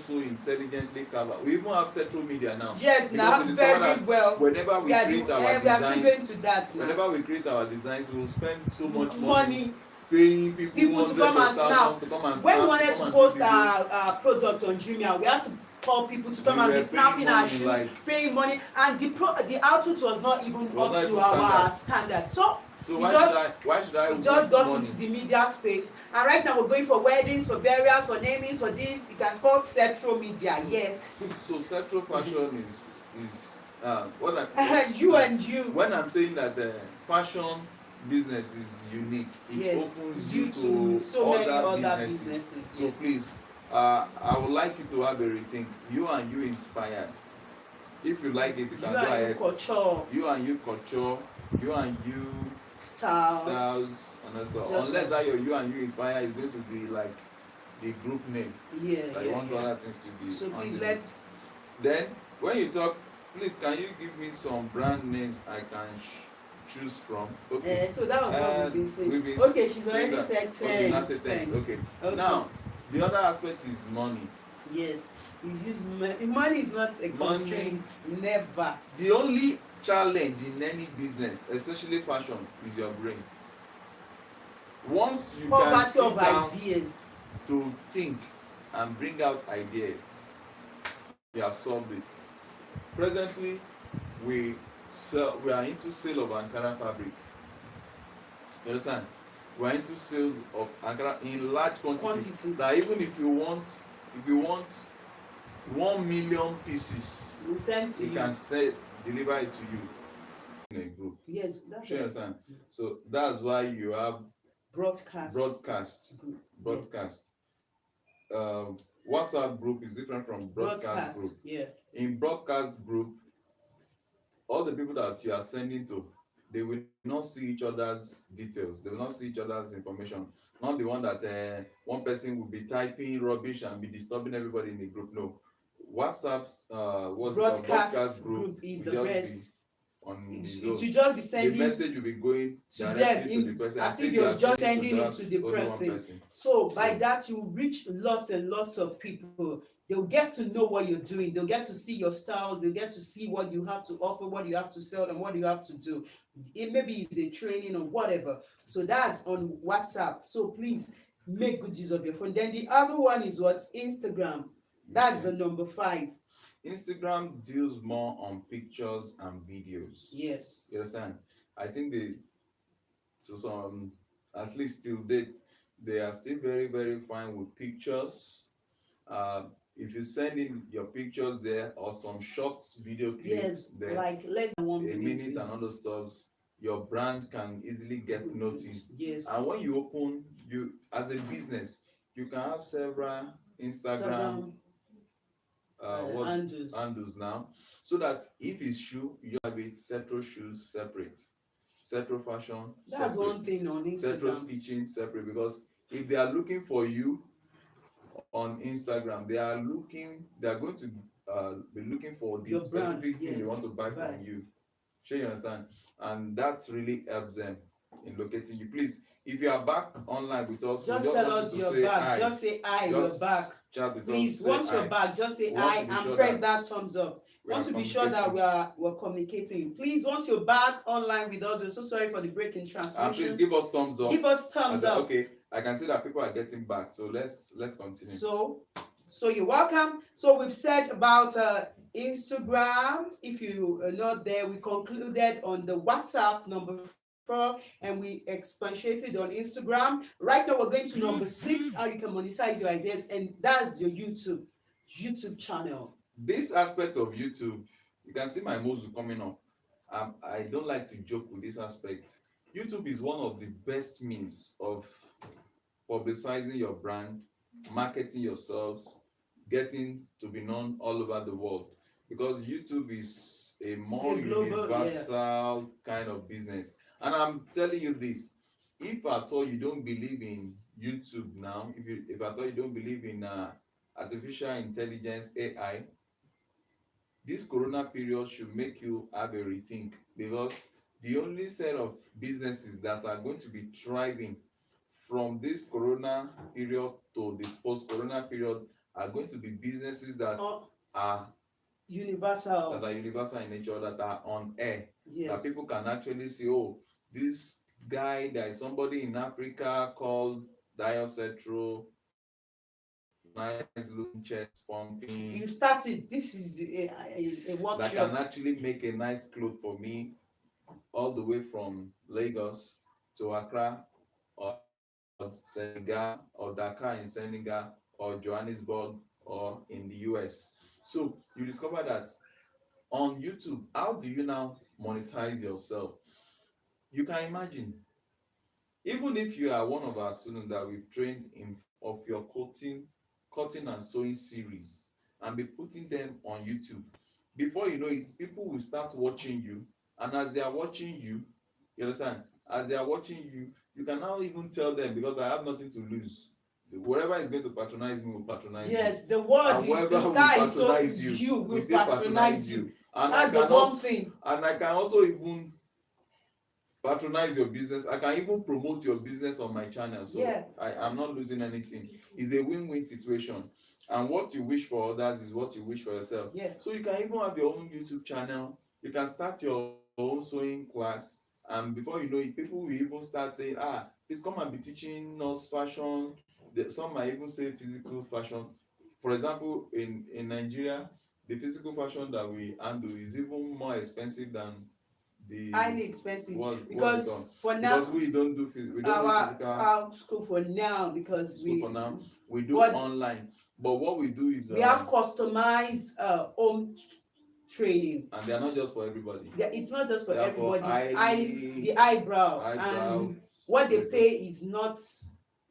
intelligently covered. We even have Setro Media now. Yes, now very well. Whenever we create our we are still going designs, to that now. whenever we create our designs, we will spend so much money paying people to come and snap. When we wanted to post our product on Jumia, we had to call people to come and be snapping our shoes, paying money, and the output was not even up to our standard. So why should I we just got into the media space, and right now we're going for weddings, for burials, for namings, for this. You can call Setro Media. Yes. So Setro fashion is what you and you. When I'm saying that fashion business is unique, it opens you to so many other businesses. So please, I would like you to have a rethink. You and you inspired. If you like it, you can go ahead. You and you culture. You and you styles and also unless that your you and you inspire is going to be like the group name. That you want other things to be. So please Then when you talk, please can you give me some brand names I can choose from? Okay. So that was what we've been saying. Okay, she's already said thanks. Okay. Now the other aspect is money. Yes, you use money is not a constraint. Never. The only challenge in any business, especially fashion, is your brain. Once you can sit down ideas to think and bring out ideas, you have solved it. Presently, we are into sale of Ankara fabric. You understand? We are into sales of Ankara in large quantities. That even if you want 1 million pieces, we'll send to you. We can deliver it to you in a group. Yes, that's you understand? So that's why you have broadcast. WhatsApp group is different from broadcast group. Yeah. In broadcast group, all the people that you are sending to, they will not see each other's details, they will not see each other's information. Not the one that one person will be typing rubbish and be disturbing everybody in the group. No, WhatsApp's what's it called, broadcast Broadcast group group is will the just be best. on his It own. will just be The sending message will be going to them directly to the in person as as if if you you're are just sending to sending it that to the only one person. person. So by So that you reach lots and lots of people. They'll get to know what you're doing. They'll get to see your styles. They'll get to see what you have to offer, what you have to sell, and what you have to do. It maybe it's a training or whatever. So that's on WhatsApp. So please make good use of your phone. Then the other one is what? Instagram. That's okay. the number 5. Instagram deals more on pictures and videos. Yes. You understand? I think they, so some, at least till date, they are still very, very fine with pictures. If you send in your pictures there or some short video clips Yes, there, like less than a 1 minute. minute and other stuff, your brand can easily get noticed. Yes. And when you open, you as a business, you can have several Instagram Instagram what handles. handles now, so that if it's shoe, you have it setro shoes separate, setro fashion That's one separate, thing on setro's Instagram. kitchen separate. Because if they are looking for you on Instagram, they are going to be looking for the Your brand, specific thing they want yes, to to buy buy. from you. Sure, you understand? And that really helps them in locating you. Please, if you are back online with us, we Just just tell want you us to you're say back. hi. Just say hi, we're Just back. chat with us, Please, say once you're hi. back, just say We want hi to be and sure press that that thumbs up. we Want are to be sure that communicating. we're communicating. Please, once you're back online with us, we're so sorry for the break in And please transmission. give us thumbs up. Give us thumbs up. Okay, I can see that people are getting back, so let's continue. So you're welcome. So we've said about Instagram. If you are not there, we concluded on the WhatsApp number 4 and we expatiated on Instagram. Right now we're going to number 6, how you can monetize your ideas, and that's your YouTube channel. This aspect of YouTube, you can see my muzzle coming up. I don't like to joke with this aspect. YouTube is one of the best means of publicizing your brand, marketing yourselves, getting to be known all over the world. Because YouTube is a It's a more global, yeah. universal kind of business. And I'm telling you this, if at all you don't believe in YouTube now, if at all you don't believe in artificial intelligence, AI, this corona period should make you have a rethink. Because the only set of businesses that are going to be thriving from this corona period to the post corona period are going to be businesses are Universal. that are universal in nature, that are on air. Yes. That people can actually say, oh, this guy, there is somebody in Africa called Dio Setro, nice looking, chest pumping, You started. This is a that can workshop. actually make a nice cloth for me all the way from Lagos to Accra, or Senegal, or Dakar in Senegal, or Johannesburg, or in the US. So you discover that on YouTube, how do you now monetize yourself? You can imagine, even if you are one of our students that we've trained in of your cutting and sewing series, and be putting them on YouTube, before you know it, people will start watching you. And as they are watching you, you understand, as they are watching you, you can now even tell them, because I have nothing to lose, whoever is going to patronize me will patronize you. Yes, the word, And whoever the will sky is so patronize you will will still patronize you. And That's the one thing. I can also even patronize your business. I can even promote your business on my channel. So Yeah. I am not losing anything. It's a win-win situation. And what you wish for others is what you wish for yourself. Yeah. So you can even have your own YouTube channel. You can start your own sewing class. And before you know it, people will even start saying, please come and be teaching us fashion. Some might even say physical fashion. For example, in Nigeria, the physical fashion that we handle is even more expensive than the Highly expensive. what's Because it called? for now, Because we don't do physical our school for now, because school for now. We do but online. But what we do is we have customized home training. and they are not just for everybody. It's not just for They are for everybody. The eyebrow and what they pay is not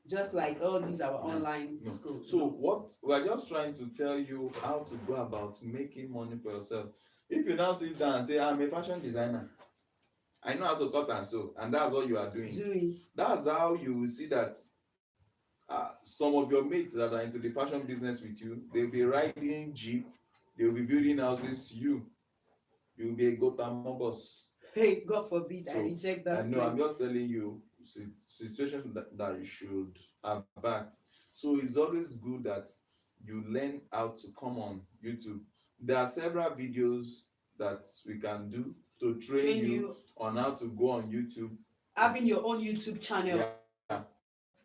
just like, oh, these are our online No. schools. So what we are just trying to tell you how to go about making money for yourself. If you now sit down and say, I'm a fashion designer, I know how to cut and sew, and that's all you are doing. doing. That's how you will see that some of your mates that are into the fashion business with you, they'll be riding jeep, they'll be building houses. You'll be a Gotham boss. Hey, God forbid, I So reject I that know, I'm claim. just telling you situations that you should avert. So it's always good that you learn how to come on YouTube. There are several videos that we can do to train Train you you on how to go on YouTube. having your own YouTube channel.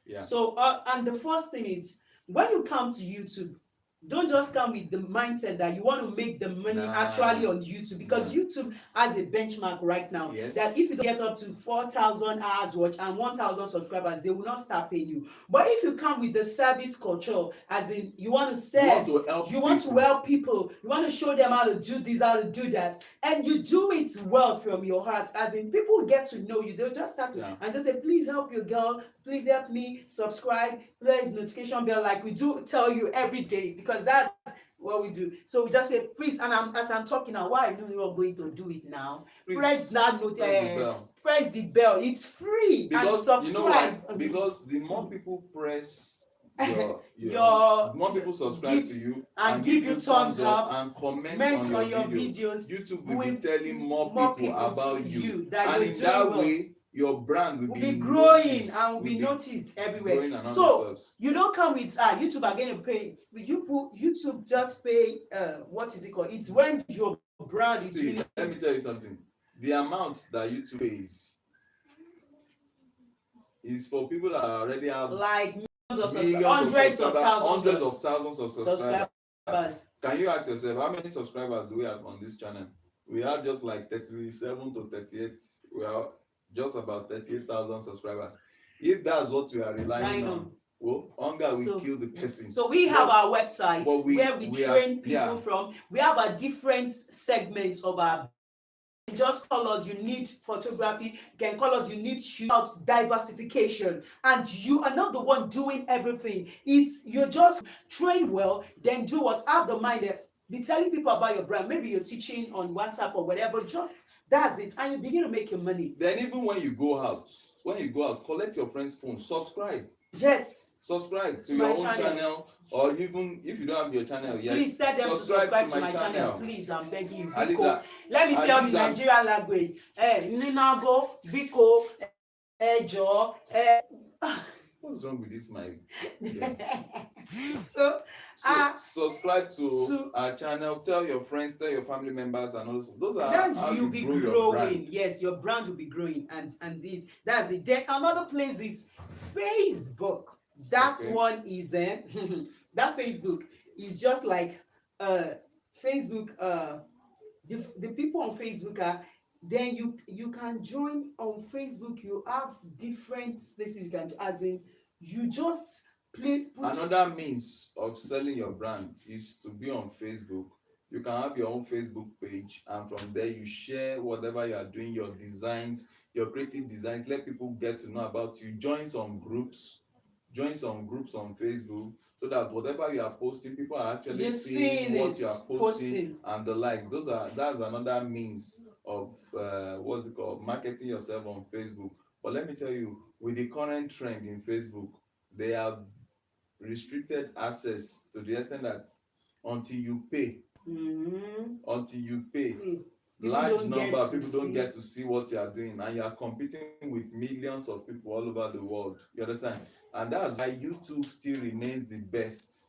Yeah. So, and the first thing is, when you come to YouTube, don't just come with the mindset that you want to make the money actually Nah. on YouTube, because Nah. YouTube has a benchmark right now that Yes. if you don't get up to 4,000 hours watch and 1,000 subscribers, they will not start paying you. But if you come with the service culture, as in you want to You want serve, to help you want to people. help people, you want to show them how to do this, how to do that, and you do it well from your heart, as in people get to know you, they'll just start to Yeah. and just say, please help your girl, please help me, subscribe, press notification bell, like we do tell you every day, because that's what we do. So we just say please, and as I'm talking now, why I know you're going to do it now, press Please that note, press the bell. press the bell, it's free, and Because you know why? subscribe. Because the more people press the Your more people subscribe give to you and and give give you you thumbs thumbs up up, and comment comment on on your your video, videos, YouTube will be with telling more more people people to about you, you that and you're in doing that well, way your brand will will be be growing and noticed, will be noticed everywhere. growing and all those So stuff. you don't come with YouTube are going to pay. You put YouTube just pay what is it called? It's when your brand is See, really let me tell you something. The amount that YouTube pays is for people that already have like millions of subscribers, millions of subscribers, hundreds of of thousands of subscribers. Can you ask yourself how many subscribers do we have on this channel? We have just like 37 to 38. We are just about 38,000 subscribers. If that's what we are relying on, well, hunger will kill the person. So we have our website where we train people yeah. from. We have a different segments of our. Just call us, you need photography, you can call us, you need helps, diversification, and you are not the one doing everything. It's you just train well, then do what, have the mind, be telling people about your brand. Maybe you're teaching on WhatsApp or whatever, just that's it, and you begin to make your money. Then even when you go out, collect your friend's phone, subscribe. Yes, subscribe to your own channel, or even if you don't have your channel yet, please tell them subscribe to my channel. Please, I'm begging you, biko. Let me say all the Nigerian language. Ninago, biko, ejo, what's wrong with this mic? So subscribe to our channel, tell your friends, tell your family members, and also those are that's how you you be grow growing. your brand. Yes, your brand will be growing, and that's it. Then another place is Facebook. That one is that Facebook is just like Facebook. The people on Facebook are, then you can join on Facebook. You have different places you can, as in you just another means of selling your brand is to be on Facebook. You can have your own Facebook page, and from there you share whatever you are doing, your designs, your creative designs. Let people get to know about you. Join some groups on Facebook, so that whatever you are posting, people are actually seeing what you are posting and the likes. That's another means of what's it called, marketing yourself on Facebook. But let me tell you, with the current trend in Facebook, they have restricted access to the extent that until you pay, large number of people don't get to see what you are doing, and you are competing with millions of people all over the world. You understand? And that's why YouTube still remains the best.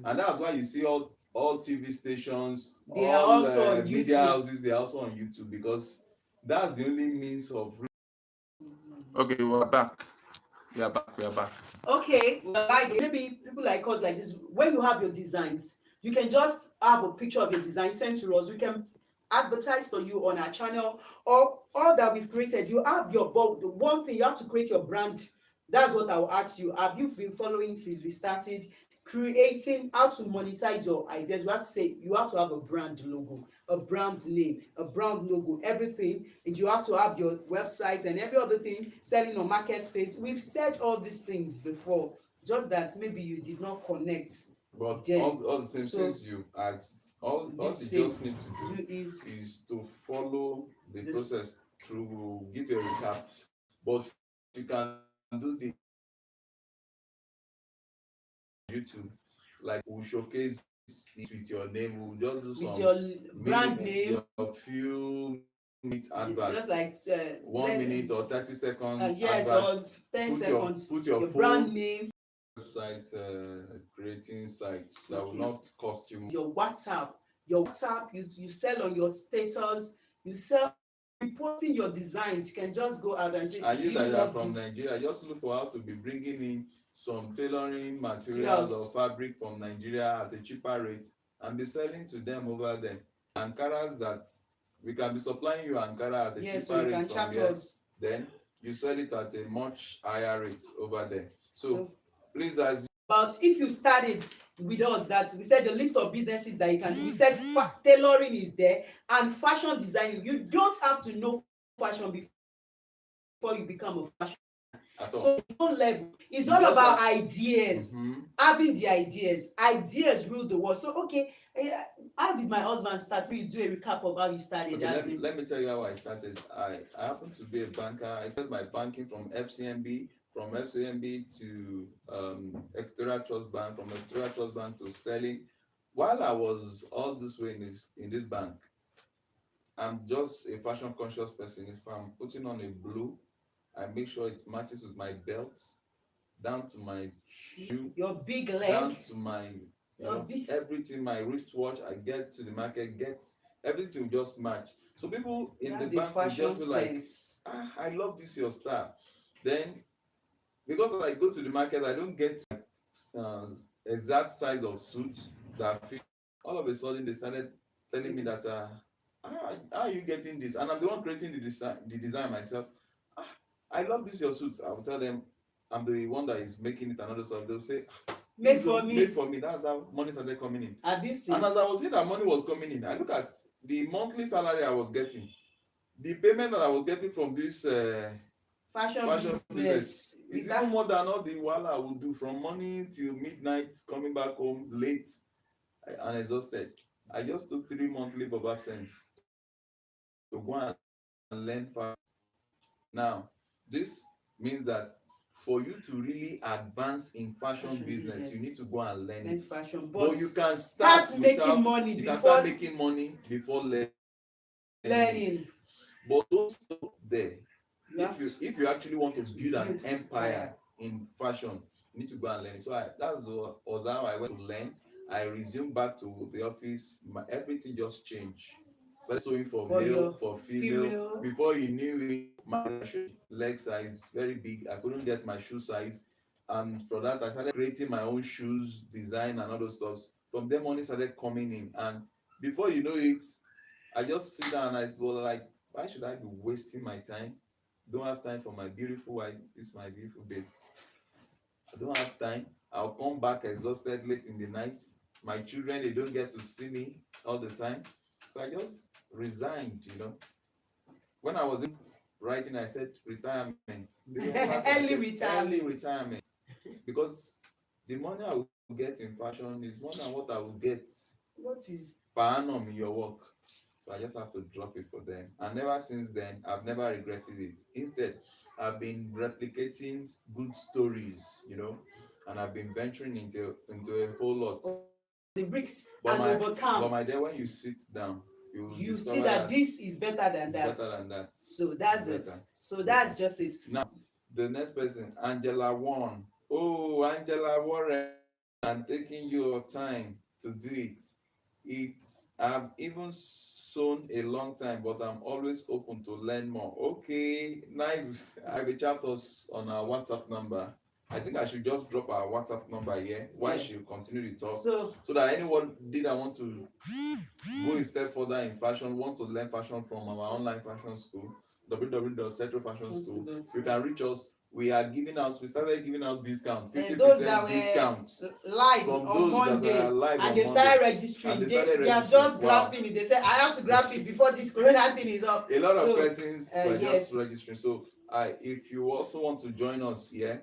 And that's why you see all TV stations, they are also on media YouTube. houses, they are also on YouTube, because that's the only means of. Okay, we're back. We are back. Okay, well, like maybe people like us like this, when you have your designs, you can just have a picture of your design sent to us. We can advertise for you on our channel, or all that we've created. You have your, but the one thing, you have to create your brand. That's what I will ask you. Have you been following since we started creating how to monetize your ideas? We have to say you have to have a brand logo, a brand name, a brand logo, everything, and you have to have your website and every other thing selling on market space. We've said all these things before, just that maybe you did not connect. But then all the same, since you asked, all you just need to do is to follow the process. through, we'll give you a recap. But you can do this YouTube, like we'll showcase it with your name. We'll just do with some your brand minute, name, your few minute just adverts, like 1 minute or 30 seconds yes, advert. or 10 Put your seconds, put your your brand phone name. website, creating sites that will Okay, not cost you. your WhatsApp, you sell on your status, you sell, you posting your designs. You can just go out and say, And do you you that are love from this Nigeria, just look for how to be bringing in some tailoring materials or materials? fabric from Nigeria at a cheaper rate and be selling to them over there. Ankaras that we can be supplying you Ankara at a Yes, so cheaper you rate can from chat here, us. then you sell it at a much higher rate over there. So So please, as but if you started with us, that we said the list of businesses that you can do, we said tailoring is there, and fashion designing. You don't have to know fashion before you become a fashion. at all, So it's no level. It's you all just about have. ideas. Having the ideas rule the world. So okay, how did my husband start? Will you do a recap of how you started? Okay, As in, let me tell you how I started. I happen to be a banker. I started my banking from FCMB, from FCMB to Equatorial Trust Bank, from Equatorial Trust Bank to Sterling. While I was all this way in this bank, I'm just a fashion conscious person. If I'm putting on a blue, I make sure it matches with my belt, down to my shoe, your big leg, down to my, your big, everything, my wristwatch. I get to the market, get everything will just match. So people you in the have the bank will fashion just be like, sense. I love this your style. Then because I go to the market, I don't get uh, exact size of suit that fit. All of a sudden they started telling me that how are you getting this? And I'm the one creating the design myself. ah, I love this your suit. I will tell them I'm the one that is making it, another stuff. They'll say, Make this is for made me. for me. That's how money started coming in. Have you And seen as I was seeing that money was coming in, I look at the monthly salary I was getting, the payment that I was getting from this fashion fashion business business is with even that? more than all the wahala I would do from morning till midnight, coming back home late and exhausted. I just took 3 months leave of absence to go and learn fashion. Now, this means that for you to really advance in fashion Fashion business, you business, need to go and learn learn it. fashion, But but you can start making money you can start before making money before learning it. learning. But don't stop there. You have If you actually want to to build an build empire empire. in fashion, you need to go and learn it. So was how I went to learn. I resumed back to the office. Everything just changed. Started sewing for For male, your for female. female, Before you knew it, my leg size very big. I couldn't get my shoe size, and for that I started creating my own shoes design and all those stuff. From there, money started coming in, and before you know it, I just sit down and I was like, why should I be wasting my time? Don't have time for my beautiful wife. This is my beautiful babe. I don't have time. I'll come back exhausted late in the night. My children, they don't get to see me all the time. So I just resigned. When I was in writing, I said retirement. They were laughing. I early said early retirement. retirement. Because the money I will get in fashion is more than what I will get What is per annum in your work. So I just have to drop it for them. And ever since then, I've never regretted it. Instead, I've been replicating good stories, and I've been venturing into a whole lot. the bricks But and my but overcome? my dear, when you sit down, you will You see discover that that this is better than it's that. better than that. So It's that's it. better. So Better. that's just it. Now, the next person, Angela Warren. Oh, Angela Warren, and taking your time to do it. I've even sewn a long time, but I'm always open to learn more. Okay, nice. I will chat us on our WhatsApp number. I think I should just drop our WhatsApp number here while Yeah. she continue to talk, So so that anyone did I want to go a step further in fashion, want to learn fashion from our online fashion school, www.setrofashionschool, you can reach us. We started giving out discount, and those 50% that discount were live from on those that are Monday live and on they Monday, started and registering, they started they are registering. just Wow. grabbing it. They say I have to grab it before this corona thing is up. A lot of So persons were just yes, registering. So if you also want to join us here,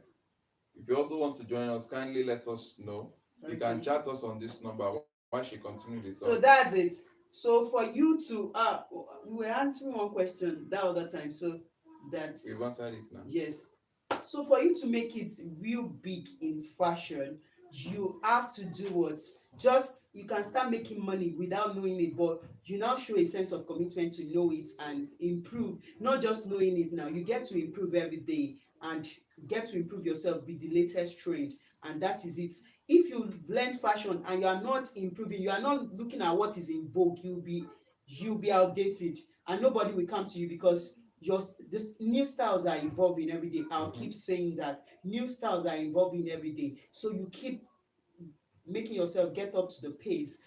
if you also want to join us, kindly let us know. You can okay. chat us on this number while she continue to talk. So that's it. So for you to we were answering one question that other time, so We've that's answered it now. yes. So for you to make it real big in fashion, you have to do what? Just you can start making money without knowing it, but you now show a sense of commitment to know it and improve. Not just knowing it now, you get to improve every day and get to improve yourself with the latest trend, and that is it. If you learn fashion and you are not improving, you are not looking at what is in vogue, you'll be outdated and nobody will come to you because this new styles are evolving every day. I'll Mm-hmm. keep saying that new styles are evolving every day, so you keep making yourself get up to the pace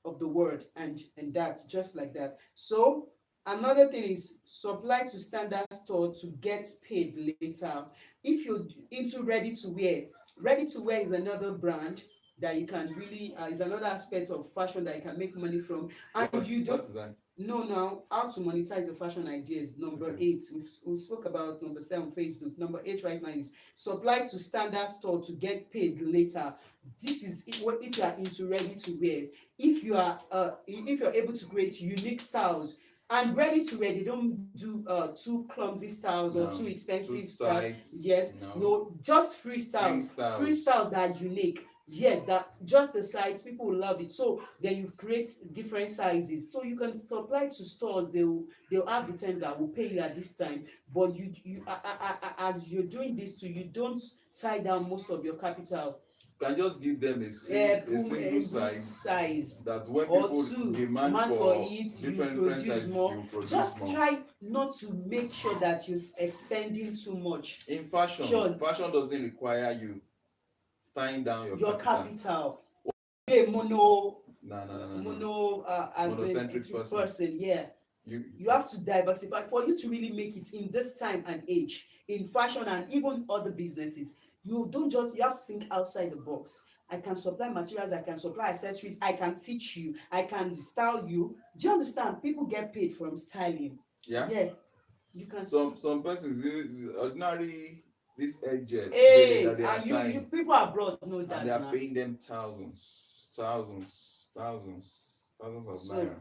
of the word, and that's just like that. So another thing is supply to standard store to get paid later. If you're into ready to wear is another brand that you can really is another aspect of fashion that you can make money from, and you What don't is that? know now how to monetize your fashion ideas. Number Okay. 8, we spoke about number 7, Facebook. Number 8 right now is supply to standard store to get paid later. This is if you are into ready to wear, if you're able to create unique styles. And ready to wear, they don't do too clumsy styles or too No. expensive Too styles. tight. Yes, No. no, just Free free styles. styles that are unique. Yes, that just the size, people will love it. So then you create different sizes, so you can supply to stores. They'll have the terms that will pay you at this time, but as you're doing this too, you don't tie down most of your capital. You can just give them a Put single a boost size size that when or people two, demand demand for for it, you different produce sizes, more. you produce Just more. try not to make sure that you're expending too much. In fashion, Sure, fashion doesn't require you tying down your your capital. capital, a No, no, no, no, no. mono as a Monocentric person. person, yeah. You You have to diversify for you to really make it in this time and age, in fashion and even other businesses. You don't just you have to think outside the box. I can supply materials, I can supply accessories, I can teach you, I can style you. Do you understand? People get paid from styling. yeah. Yeah, you can. Some persons is ordinary this edge gele that Hey, they are and you tying, people abroad know and they that are now. paying them thousands of So naira.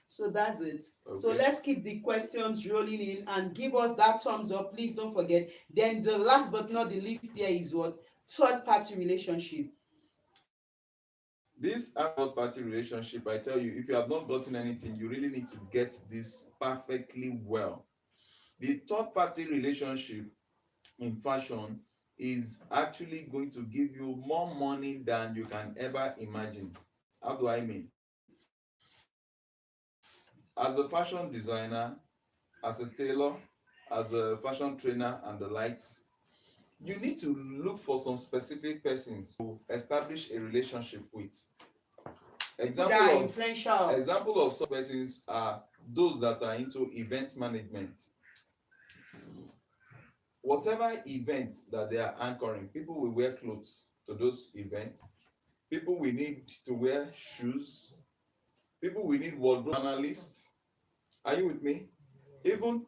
so that's it. So Okay. let's keep the questions rolling in and give us that thumbs up. Please don't forget. Then the last but not the least there is what? Third party relationship. This third party relationship, I tell you, if you have not gotten anything, you really need to get this perfectly well. The third party relationship in fashion is actually going to give you more money than you can ever imagine. How do I mean? As a fashion designer, as a tailor, as a fashion trainer, and the likes, you need to look for some specific persons to establish a relationship with. People that are Example of influential. example of such persons are those that are into event management. Whatever event that they are anchoring, people will wear clothes to those events. People will need to wear shoes. People will need wardrobe analysts. Are you with me? Even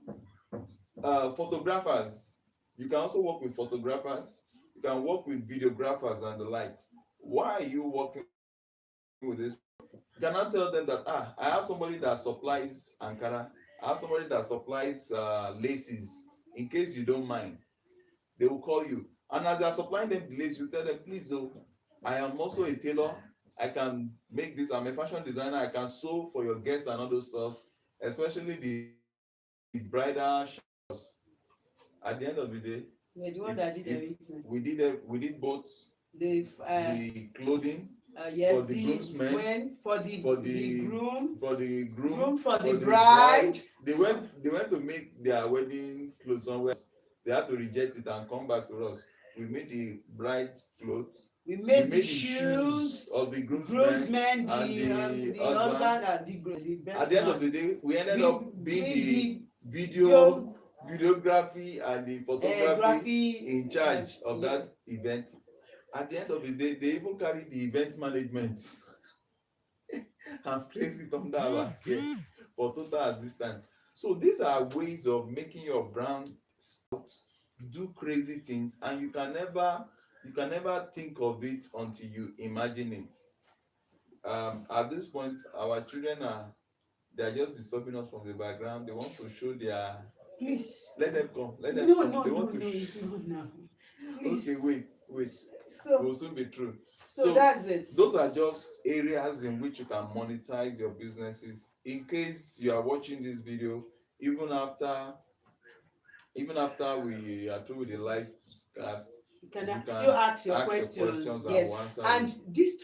photographers. You can also work with photographers. You can work with videographers and the likes. Why are you working with this person? You cannot tell them that I have somebody that supplies Ankara. I have somebody that supplies laces. In case you don't mind, they will call you. And as they are supplying them the lace, you tell them, please, though, I am also a tailor. I can make this. I'm a fashion designer. I can sew for your guests and all those stuff, especially the bridal showers. At the end of the day, You're the if one that did everything. we did both The the clothing for yes, the the groomsmen, when for the for the the groom, for the groom, groom for the for the bride. bride. They went to make their wedding clothes somewhere else. They had to reject it and come back to us. We made the bride's clothes. We We made the made the shoes shoes, of the groomsmen groomsmen, and the the husband. husband, the At best the end of man. the day, we ended We up being doing the the video video videography and the photography graphy. in charge of Yeah. that event. At the end of the day, they even carry the event management and place it under our care for total assistance. So these are ways of making your brand stout, do crazy things, and you can never think of it until you imagine it. At this point, our children are They are just disturbing us from the background. They want to show their. Please. Let them come. Let them No, come. no, They no, want to. no, it's not now. Okay, Please. wait. So, We'll soon be through. so So that's it. those are just areas in which you can monetize your businesses. In case you are watching this video, even after even after we are through with the live cast, You can you still can ask your ask your questions. questions and Yes, we'll answer you. and this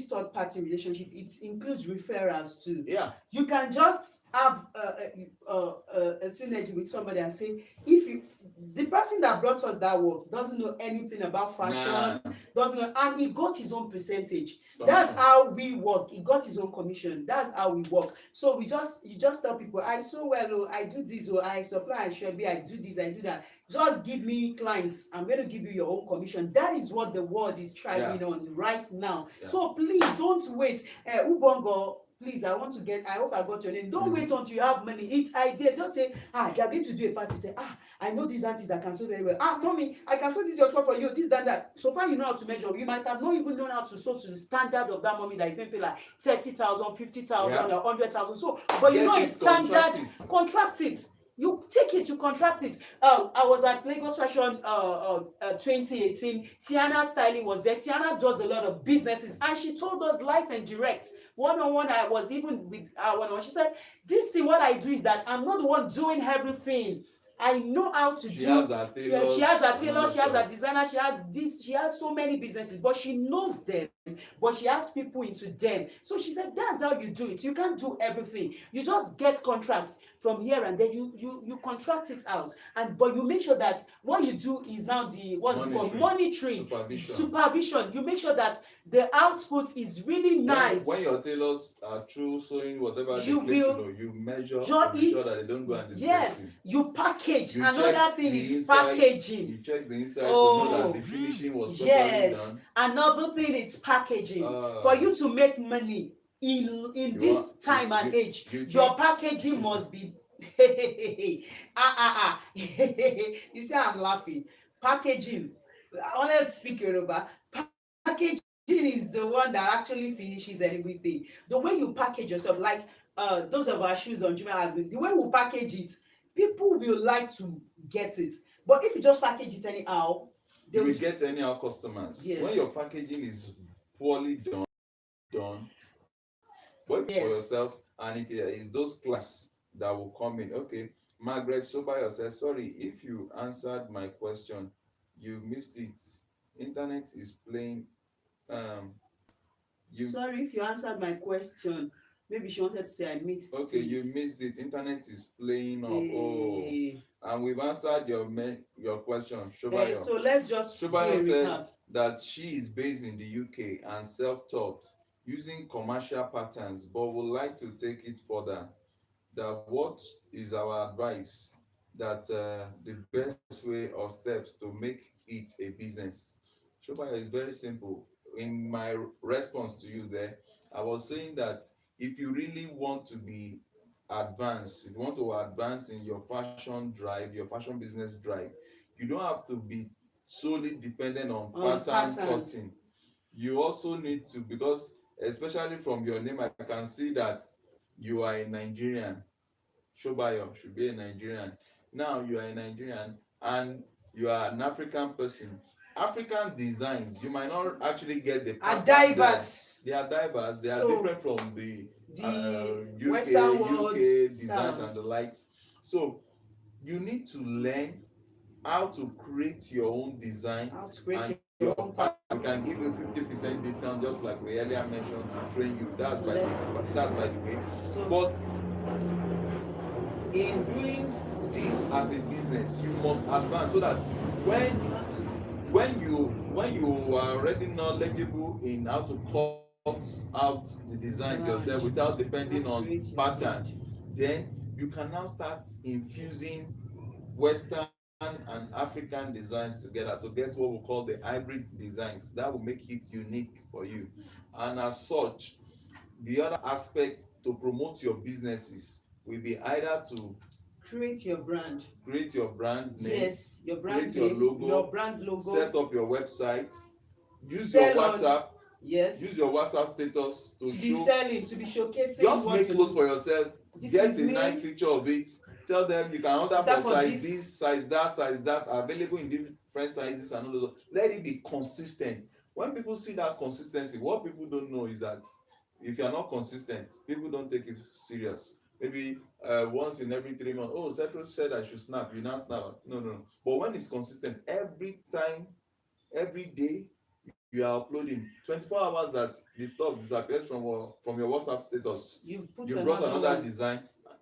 third party relationship, it includes referrals too. Yeah. You can just have a synergy with somebody and say, if you, the person that brought us that work doesn't know anything about fashion, Nah. doesn't know, and he got his own percentage. Commission. That's how we work. He got his own commission. That's how we work. So you just tell people, I so well, oh, I do this, oh, I supply, I shall be, I do this, I do that. Just give me clients. I'm going to give you your own commission. That is what the world is thriving on right now. Yeah. So please don't wait. Ubongo, please, I want to get, I hope I got your name. Don't wait until you have money. It's idea. Just say, you are going to do a party. Say, I know this auntie that can sew very well. Mommy, I can sew this your cloth for you. This, that. So far, you know how to measure. You might have not even known how to sew to the standard of that mommy that you can pay like 30,000, 50,000, or 100,000. So, but you know it's standard. Contract it. You take it, you contract it. I was at Lagos Fashion 2018. Tiana Styling was there. Tiana does a lot of businesses, and she told us live and direct, one-on-one. I was even with one-on-one. She said, "This thing, what I do is that I'm not the one doing everything. I know how to do." She has her tailors. She has her designer. She has this. She has so many businesses, but she knows them. But she has people into them. So she said, that's how you do it. You can't do everything. You just get contracts from here and then you contract it out. But you make sure that what you do is now the what's it called? Monitoring. Supervision. You make sure that the output is really nice. When your tailors are through sewing whatever they claim to know, you measure to be sure that they don't go and disgrace you. Yes, you package. Another thing is packaging. You check the inside to know that the finishing was properly done. Another thing is packaging. For you to make money in this time and age, your packaging must be you see, I'm laughing. Packaging, honest speak Yoruba, packaging is the one that actually finishes everything. The way you package yourself, like those of our shoes on Juma, as the way we package it, people will like to get it. But if you just package it anyhow, they will get anyhow customers. Yes. When your packaging is poorly done, work for yourself, and it is those class that will come in. Okay, Margaret Sobayo says, sorry if you answered my question, you missed it. Internet is playing. Sorry if you answered my question. Maybe she wanted to say I missed it. Okay, you missed it. Internet is playing up. And we've answered your question, Shobayo. So let's just Shobayo said that she is based in the UK and self-taught using commercial patterns, but would like to take it further. That what is our advice? That the best way or steps to make it a business? Shobayo, is very simple. In my response to you there, I was saying that if you really want to be advanced, if you want to advance in your fashion drive, your fashion business drive, you don't have to be solely dependent on pattern cutting. You also need to, because especially from your name, I can see that you are a Nigerian. Shobayo should be a Nigerian. Now you are a Nigerian and you are an African person. African designs, you might not actually get the pattern. Diverse. They are diverse. They are different from the Western world UK designs and the likes. So you need to learn how to create your own designs. We can give you 50% discount, just like we earlier mentioned, to train you. That's by the way. But in doing this as a business, you must advance so that when you are already knowledgeable in how to cut out the designs yourself without depending on pattern, then you can now start infusing Western and African designs together to get what we call the hybrid designs. That will make it unique for you. And as such, the other aspect to promote your businesses will be either to create your brand name, your brand create name, your brand logo, set up your website, use your WhatsApp. Yes. Use your WhatsApp status to be show. selling, to be showcasing Just what make you're clothes doing. for yourself. This Get is a me. nice picture of it. Tell them you can order That for for size this. this, size that, available in different sizes and all those. Let it be consistent. When people see that consistency, what people don't know is that if you are not consistent, people don't take you serious. Maybe once in every 3 months, oh, Setro said I should snap, you now snap. No, no, no. But when it's consistent, every time, every day, you are uploading 24 hours that the stuff disappears from your WhatsApp status. You put You brought another another one. design.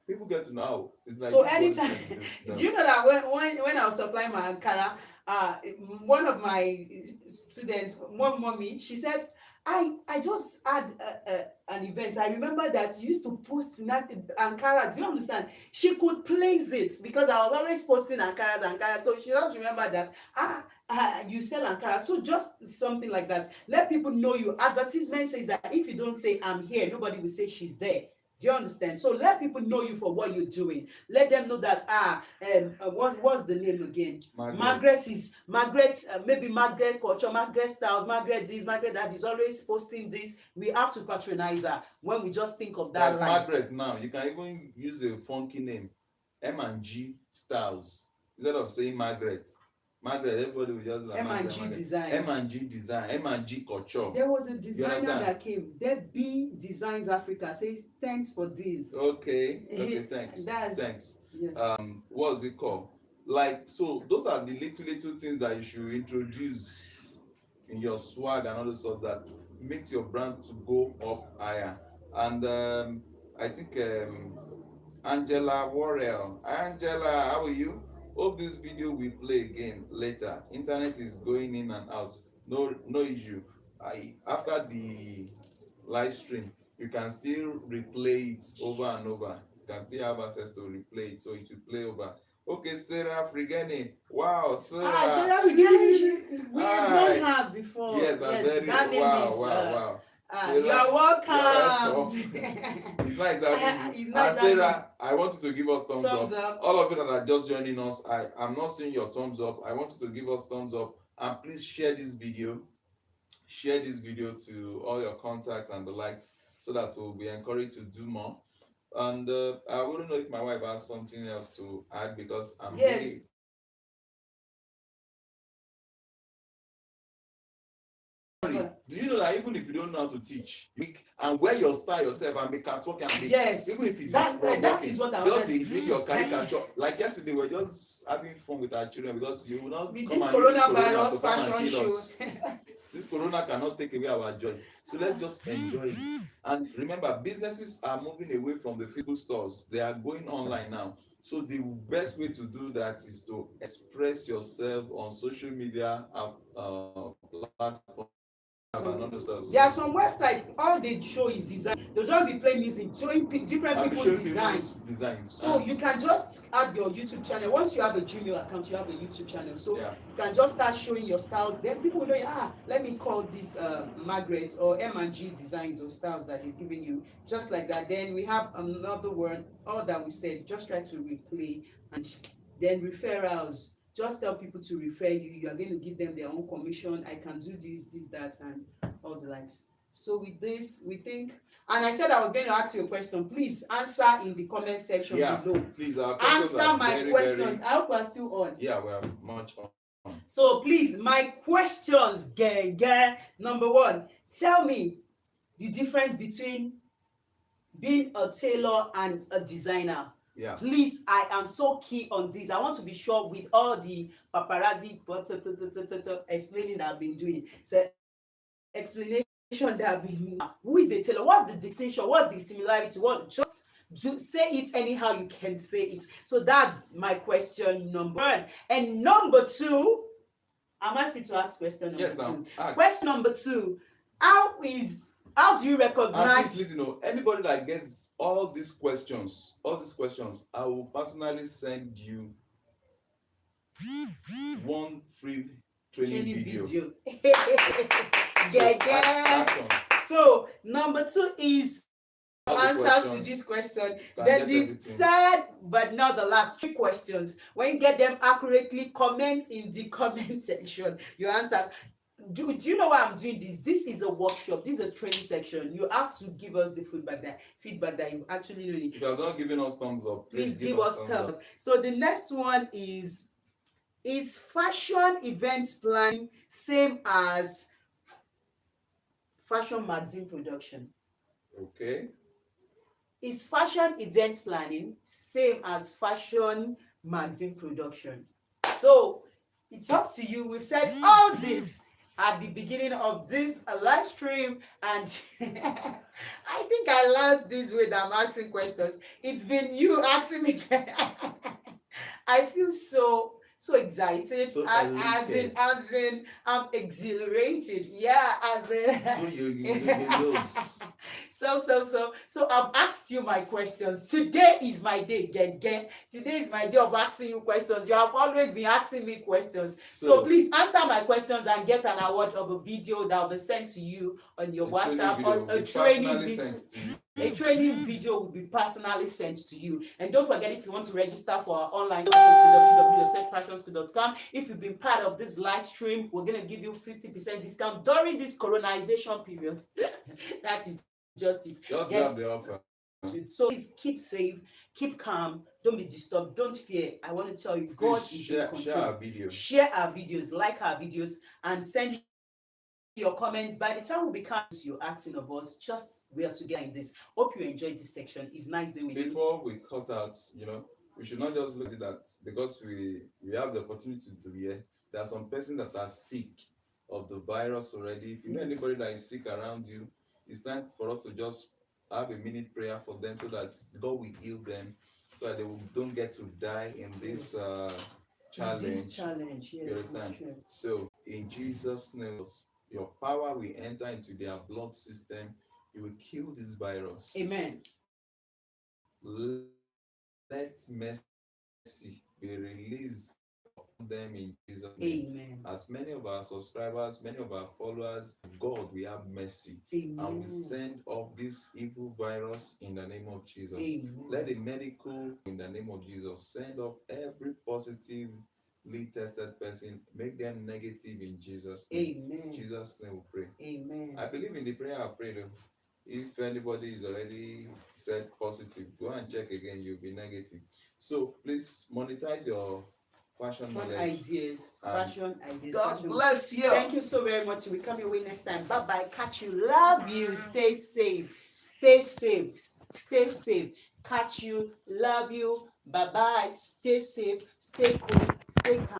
People get to know, oh, it's like So this is what this anytime, person do you does. know that when I was supplying my Ankara, one of my students, one mommy, she said, I just had an event. I remember that you used to post Ankaras. Do you understand? She could place it because I was always posting Ankaras. So she just remembered that you sell Ankara. So just something like that. Let people know you. Advertisement says that if you don't say I'm here, nobody will say she's there. Do you understand? So let people know you for what you're doing. Let them know that what's the name again? Margaret, maybe Margaret culture, Margaret styles, Margaret this, Margaret that is always posting this. We have to patronize her when we just think of that Like line. Margaret now, you can even use a funky name, M&G Styles, instead of saying Margaret. Margaret, everybody will just like M&G Margaret. Designs. M&G Design, M&G Culture. There was a designer that came. There B Designs Africa says thanks for this. Okay, thanks. Thanks. Yeah. What's it called? Like, so those are the little things that you should introduce in your swag and all those stuff that makes your brand to go up higher. And I think Angela Warrell. Angela, how are you? Hope this video will play again later. Internet is going in and out. No issue. After the live stream, you can still replay it over and over. You can still have access to replay it, so it will play over. Okay, Sarah Frigani. Wow, Sarah. Sarah Frigani, we have not had before. Yes, Yes, that name wow, is. Wow. Sarah, you are welcome. It's nice having you. It's nice And Sarah, I want you to give us thumbs up. All of you that are just joining us, I'm not seeing your thumbs up. I want you to give us thumbs up and please share this video. Share this video to all your contacts and the likes so that we'll be encouraged to do more. And I wouldn't know if my wife has something else to add because I'm really. Do you know that even if you don't know how to teach, you and wear your style yourself and be catwalk and be, even if it's that is what I just be doing your caricature. Like yesterday, we were just having fun with our children because you will not come and use this corona to come and kill us. This corona cannot take away our joy. So let's just enjoy it. And remember, businesses are moving away from the physical stores. They are going online now. So the best way to do that is to express yourself on social media platforms. There are some websites, all they show is design. They'll just be playing music, showing different people's designs. So you can just add your YouTube channel. Once you have a Gmail account, you have a YouTube channel. So you can just start showing your styles. Then people will know, let me call this Margaret or M&G Designs or styles that they've given you. Just like that. Then we have another word, all that we've said, just try to replay. And then referrals. Just tell people to refer you. You are going to give them their own commission. I can do this, that, and all the likes. So with this, we think, and I said I was going to ask you a question. Please answer in the comment section below. Please, answer my questions. I hope we're still on. Yeah, we're much on. So please, my questions, gang. Number one, tell me the difference between being a tailor and a designer. Please, I am so key on this. I want to be sure with all the paparazzi explaining that I've been doing. So explanation that I've been. Who is a tailor? What's the distinction? What's the similarity? What? Just say it anyhow you can say it. So that's my question number one. And number two, am I free to ask question number two? Question number two, how do you recognize? Please listen, anybody that gets all these questions, I will personally send you one free training video. So number two is answers to this question. Then the third but not the last, three questions. When you get them accurately, comment in the comment section your answers. do you know why I'm doing this? This is a workshop. This is a training section. You have to give us the feedback that you've actually known it. If you have not given us thumbs up, Please give give us thumbs thumbs up. up. So the next one is fashion events planning same as fashion magazine production? Okay. Is fashion event planning same as fashion magazine production? So it's up to you. We've said all this at the beginning of this live stream, and I think I love this way that I'm asking questions. It's been you asking me. I feel so excited. So as in, elated. I'm exhilarated. Yeah, as in. So you So I've asked you my questions. Today is my day. Today is my day of asking you questions. You have always been asking me questions. So please answer my questions and get an award of a video that will be sent to you on your WhatsApp, or a training video. A training video will be personally sent to you. And don't forget, if you want to register for our online fashion school, www.setfashionschool.com. If you've been part of this live stream, we're going to give you 50% discount during this colonization period. That is just it. just grab the offer. So please keep safe, keep calm, don't be disturbed, don't fear. I want to tell you, God is in control. Share our video. Share our videos, like our videos, and send your comments. By the time we become you're asking of us, just we are together in this. Hope you enjoyed this section. It's nice being with you. Before we cut out, we should not just look at that because we have the opportunity to be here. There are some persons that are sick of the virus already. If you know anybody that is sick around you, it's time for us to just have a minute prayer for them so that God will heal them, so that they don't get to die in this challenge. This challenge, yes, you understand? True. So in Jesus' name, your power will enter into their blood system. You will kill this virus. Amen. Let mercy be released upon them in Jesus' name. Amen. As many of our subscribers, many of our followers, God, we have mercy. Amen. And we send off this evil virus in the name of Jesus. Amen. Let the medical, in the name of Jesus, send off every positively tested person, make them negative in Jesus' name. Amen. Jesus' name we pray. Amen. I believe in the prayer I prayed. If anybody is already said positive, go and check again, you'll be negative. So please monetize your fashion knowledge. Ideas. Fashion ideas. God bless you. Thank you so very much. We come your way next time. Bye bye. Catch you. Love you. Stay safe. Stay safe. Stay safe. Catch you. Love you. Bye bye. Stay safe. Stay cool. Stay calm.